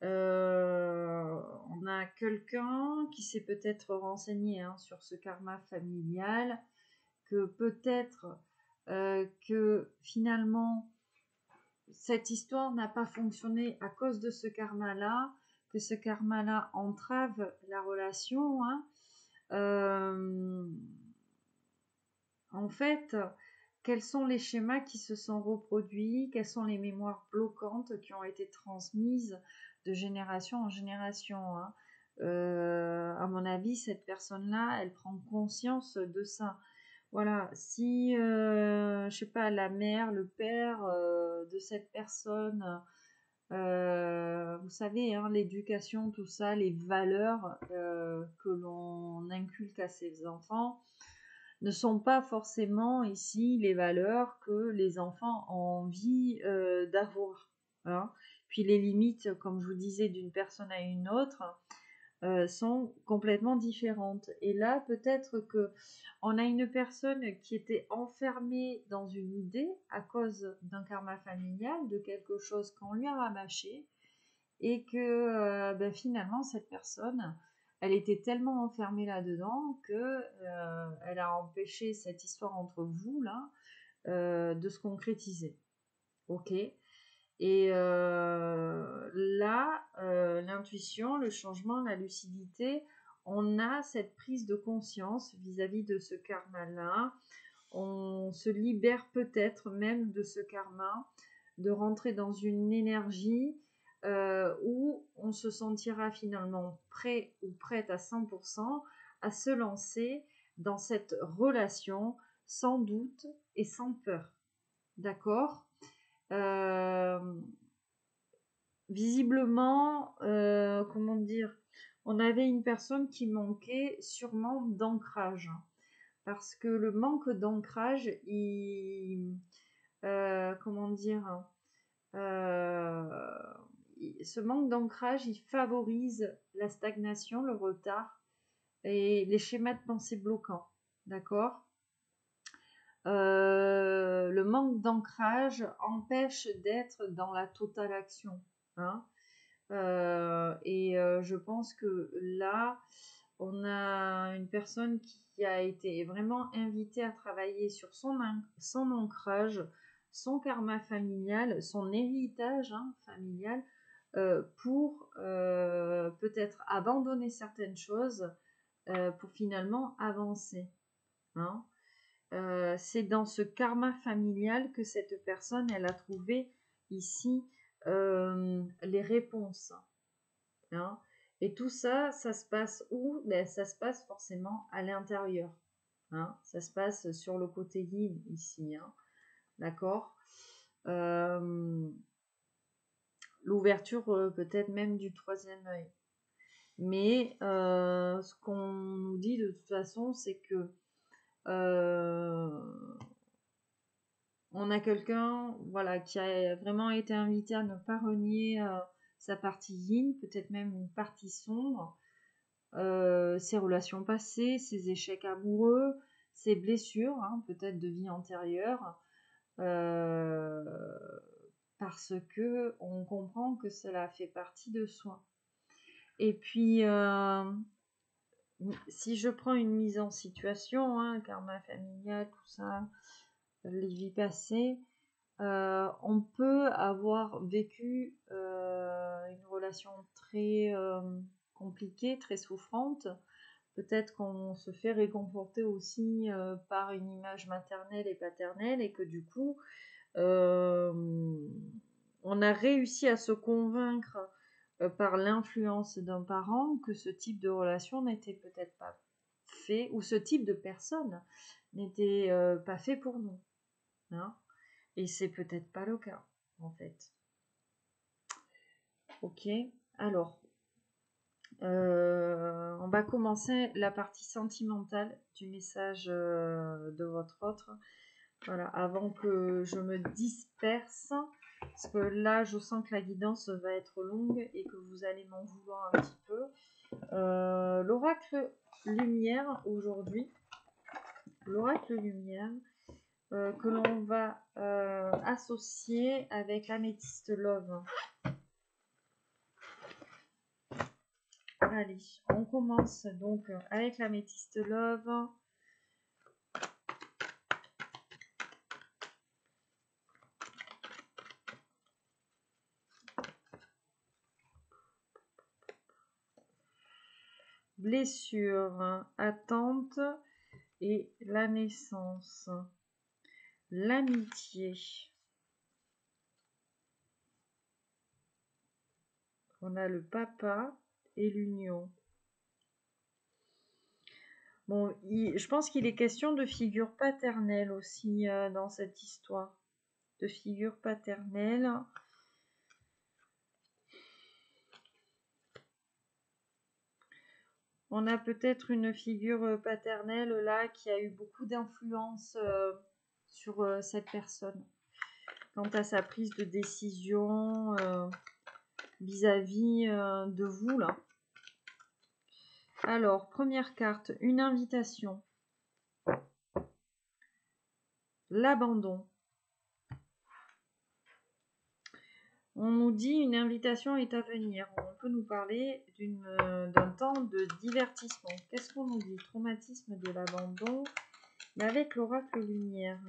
on a quelqu'un qui s'est peut-être renseigné hein, sur ce karma familial, que peut-être que finalement cette histoire n'a pas fonctionné à cause de ce karma-là, que ce karma-là entrave la relation. Hein. En fait, quels sont les schémas qui se sont reproduits, quelles sont les mémoires bloquantes qui ont été transmises de génération en génération. Hein. À mon avis, cette personne-là, elle prend conscience de ça. Voilà, si, je sais pas, la mère, le père de cette personne, vous savez, hein, l'éducation, tout ça, les valeurs que l'on inculque à ses enfants, ne sont pas forcément ici les valeurs que les enfants ont envie d'avoir. Hein. Puis les limites, comme je vous disais, d'une personne à une autre sont complètement différentes. Et là, peut-être que on a une personne qui était enfermée dans une idée à cause d'un karma familial, de quelque chose qu'on lui a rabâché, et que finalement cette personne, elle était tellement enfermée là-dedans que elle a empêché cette histoire entre vous là de se concrétiser. Ok. Et là, l'intuition, le changement, la lucidité, on a cette prise de conscience vis-à-vis de ce karma-là. On se libère peut-être même de ce karma, de rentrer dans une énergie où on se sentira finalement prêt ou prête à 100% à se lancer dans cette relation sans doute et sans peur. D'accord? Visiblement, comment dire, on avait une personne qui manquait sûrement d'ancrage. Parce que le manque d'ancrage, comment dire, ce manque d'ancrage, il favorise la stagnation, le retard et les schémas de pensée bloquants. D'accord? Le manque d'ancrage empêche d'être dans la totale action. Hein. Je pense que là, on a une personne qui a été vraiment invitée à travailler sur son ancrage, son karma familial, son héritage hein, familial, pour peut-être abandonner certaines choses pour finalement avancer. Hein. C'est dans ce karma familial que cette personne, elle a trouvé ici les réponses. Hein. Et tout ça, ça se passe où? Ben, ça se passe forcément à l'intérieur. Hein. Ça se passe sur le côté yin ici. Hein. D'accord? L'ouverture peut-être même du 3e œil. Mais ce qu'on nous dit de toute façon, c'est que on a quelqu'un voilà, qui a vraiment été invité à ne pas renier sa partie yin, peut-être même une partie sombre, ses relations passées, ses échecs amoureux, ses blessures, hein, peut-être de vie antérieure, parce que on comprend que cela fait partie de soi. Et puis, si je prends une mise en situation, hein, karma familial, tout ça, les vies passées, on peut avoir vécu une relation très compliquée, très souffrante. Peut-être qu'on se fait réconforter aussi par une image maternelle et paternelle et que du coup, on a réussi à se convaincre par l'influence d'un parent que ce type de relation n'était peut-être pas fait, ou ce type de personne n'était pas fait pour nous. Hein, et c'est peut-être pas le cas, en fait. Ok, alors, on va commencer la partie sentimentale du message de votre autre. Voilà, avant que je me disperse, parce que là, je sens que la guidance va être longue et que vous allez m'en vouloir un petit peu. L'oracle lumière aujourd'hui, l'oracle lumière, que l'on va associer avec l'améthyste love. Allez, on commence donc avec l'améthyste love. Blessure, attente et la naissance. L'amitié. On a le papa et l'union. Bon, je pense qu'il est question de figure paternelle aussi dans cette histoire. De figure paternelle. On a peut-être une figure paternelle là qui a eu beaucoup d'influence sur cette personne. Quant à sa prise de décision vis-à-vis de vous là. Alors, première carte, une invitation. L'abandon. On nous dit une invitation est à venir. On peut nous parler d'un temps de divertissement. Qu'est-ce qu'on nous dit? Traumatisme de l'abandon. Mais avec l'oracle lumière.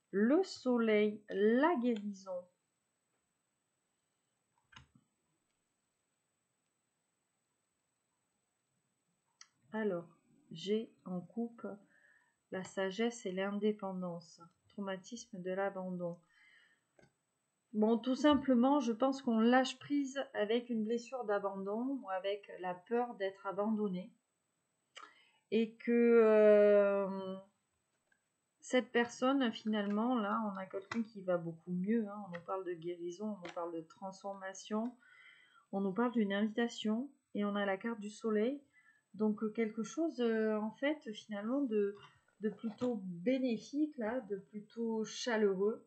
Le soleil, la guérison. Alors, j'ai en coupe la sagesse et l'indépendance. Traumatisme de l'abandon. Bon, tout simplement, je pense qu'on lâche prise avec une blessure d'abandon ou avec la peur d'être abandonné. Et que cette personne, finalement, là, on a quelqu'un qui va beaucoup mieux. Hein. On nous parle de guérison, on nous parle de transformation, on nous parle d'une invitation et on a la carte du soleil. Donc, quelque chose, en fait, finalement, de plutôt bénéfique, là, de plutôt chaleureux.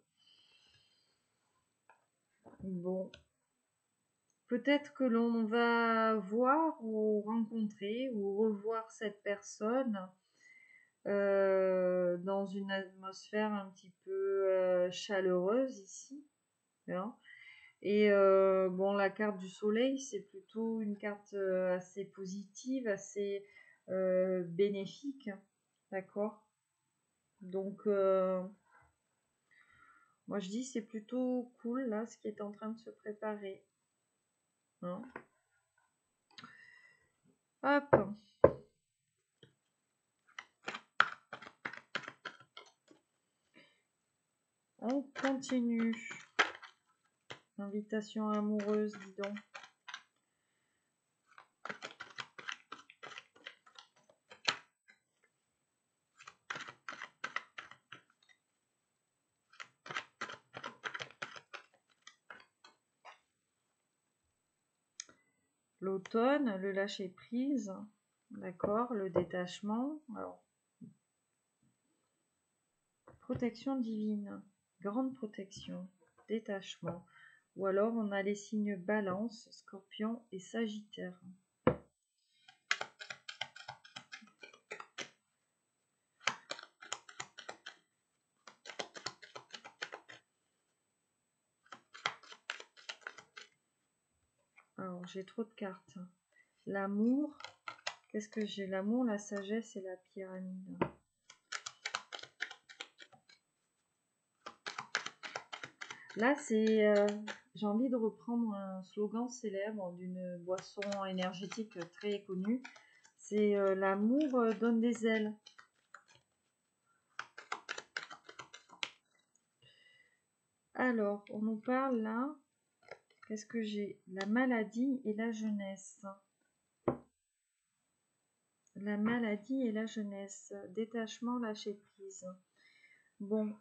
Bon. Peut-être que l'on va voir ou rencontrer ou revoir cette personne dans une atmosphère un petit peu chaleureuse ici. Hein. Et bon, la carte du soleil, c'est plutôt une carte assez positive, assez bénéfique. D'accord? Donc, moi je dis c'est plutôt cool là ce qui est en train de se préparer. Hein. Hop. On continue. Invitation amoureuse, dis donc. L'automne, le lâcher prise, d'accord, le détachement. Alors, protection divine, grande protection, détachement. Ou alors on a les signes Balance, Scorpion et Sagittaire. j'ai trop de cartes. L'amour. Qu'est-ce que j'ai? L'amour, la sagesse et la pyramide. Là, c'est... j'ai envie de reprendre un slogan célèbre d'une boisson énergétique très connue. C'est l'amour donne des ailes. Alors, on nous parle là. Qu'est-ce que j'ai? La maladie et la jeunesse. La maladie et la jeunesse. Détachement, lâcher prise. Bon,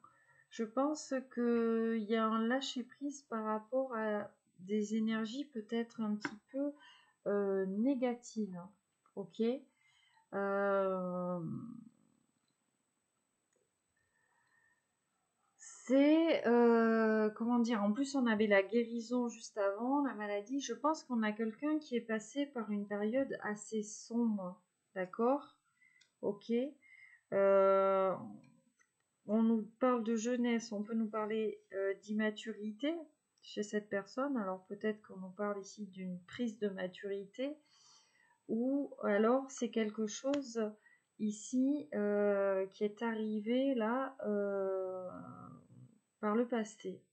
je pense qu'il y a un lâcher prise par rapport à des énergies peut-être un petit peu négatives. Ok. C'est, comment dire, en plus on avait la guérison juste avant, la maladie. Je pense qu'on a quelqu'un qui est passé par une période assez sombre, d'accord? Ok. On nous parle de jeunesse, on peut nous parler d'immaturité chez cette personne. Alors peut-être qu'on nous parle ici d'une prise de maturité, ou alors c'est quelque chose ici qui est arrivé là par le passé.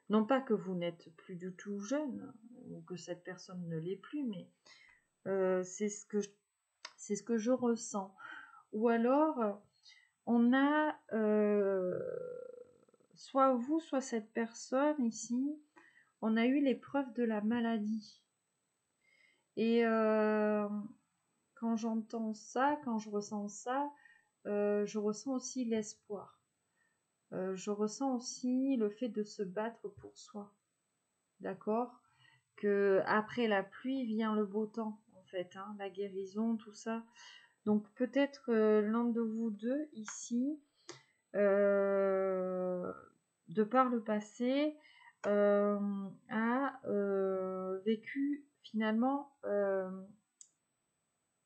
Non pas que vous n'êtes plus du tout jeune, ou que cette personne ne l'est plus, mais c'est ce que je ressens. Ou alors, on a soit vous, soit cette personne ici, on a eu l'épreuve de la maladie. Et quand j'entends ça, quand je ressens ça, je ressens aussi l'espoir. Je ressens aussi le fait de se battre pour soi. D'accord? Que après la pluie vient le beau temps, en fait, hein, la guérison, tout ça. Donc peut-être l'un de vous deux ici, de par le passé, a vécu finalement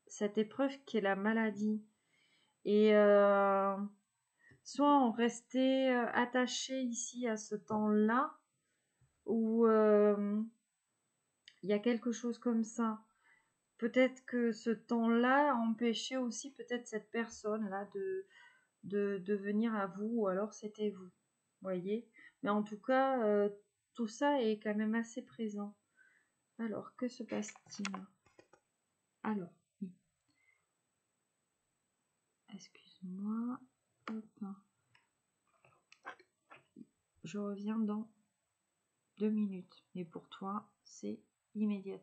cette épreuve qui est la maladie. Et soit on restait attaché ici à ce temps-là, où il y a quelque chose comme ça. Peut-être que ce temps-là empêchait aussi peut-être cette personne-là de venir à vous, ou alors c'était vous, voyez. Mais en tout cas, tout ça est quand même assez présent. Alors, que se passe-t-il? Alors, oui. Excuse-moi. Hop. Je reviens dans 2 minutes. Mais pour toi, c'est immédiatement.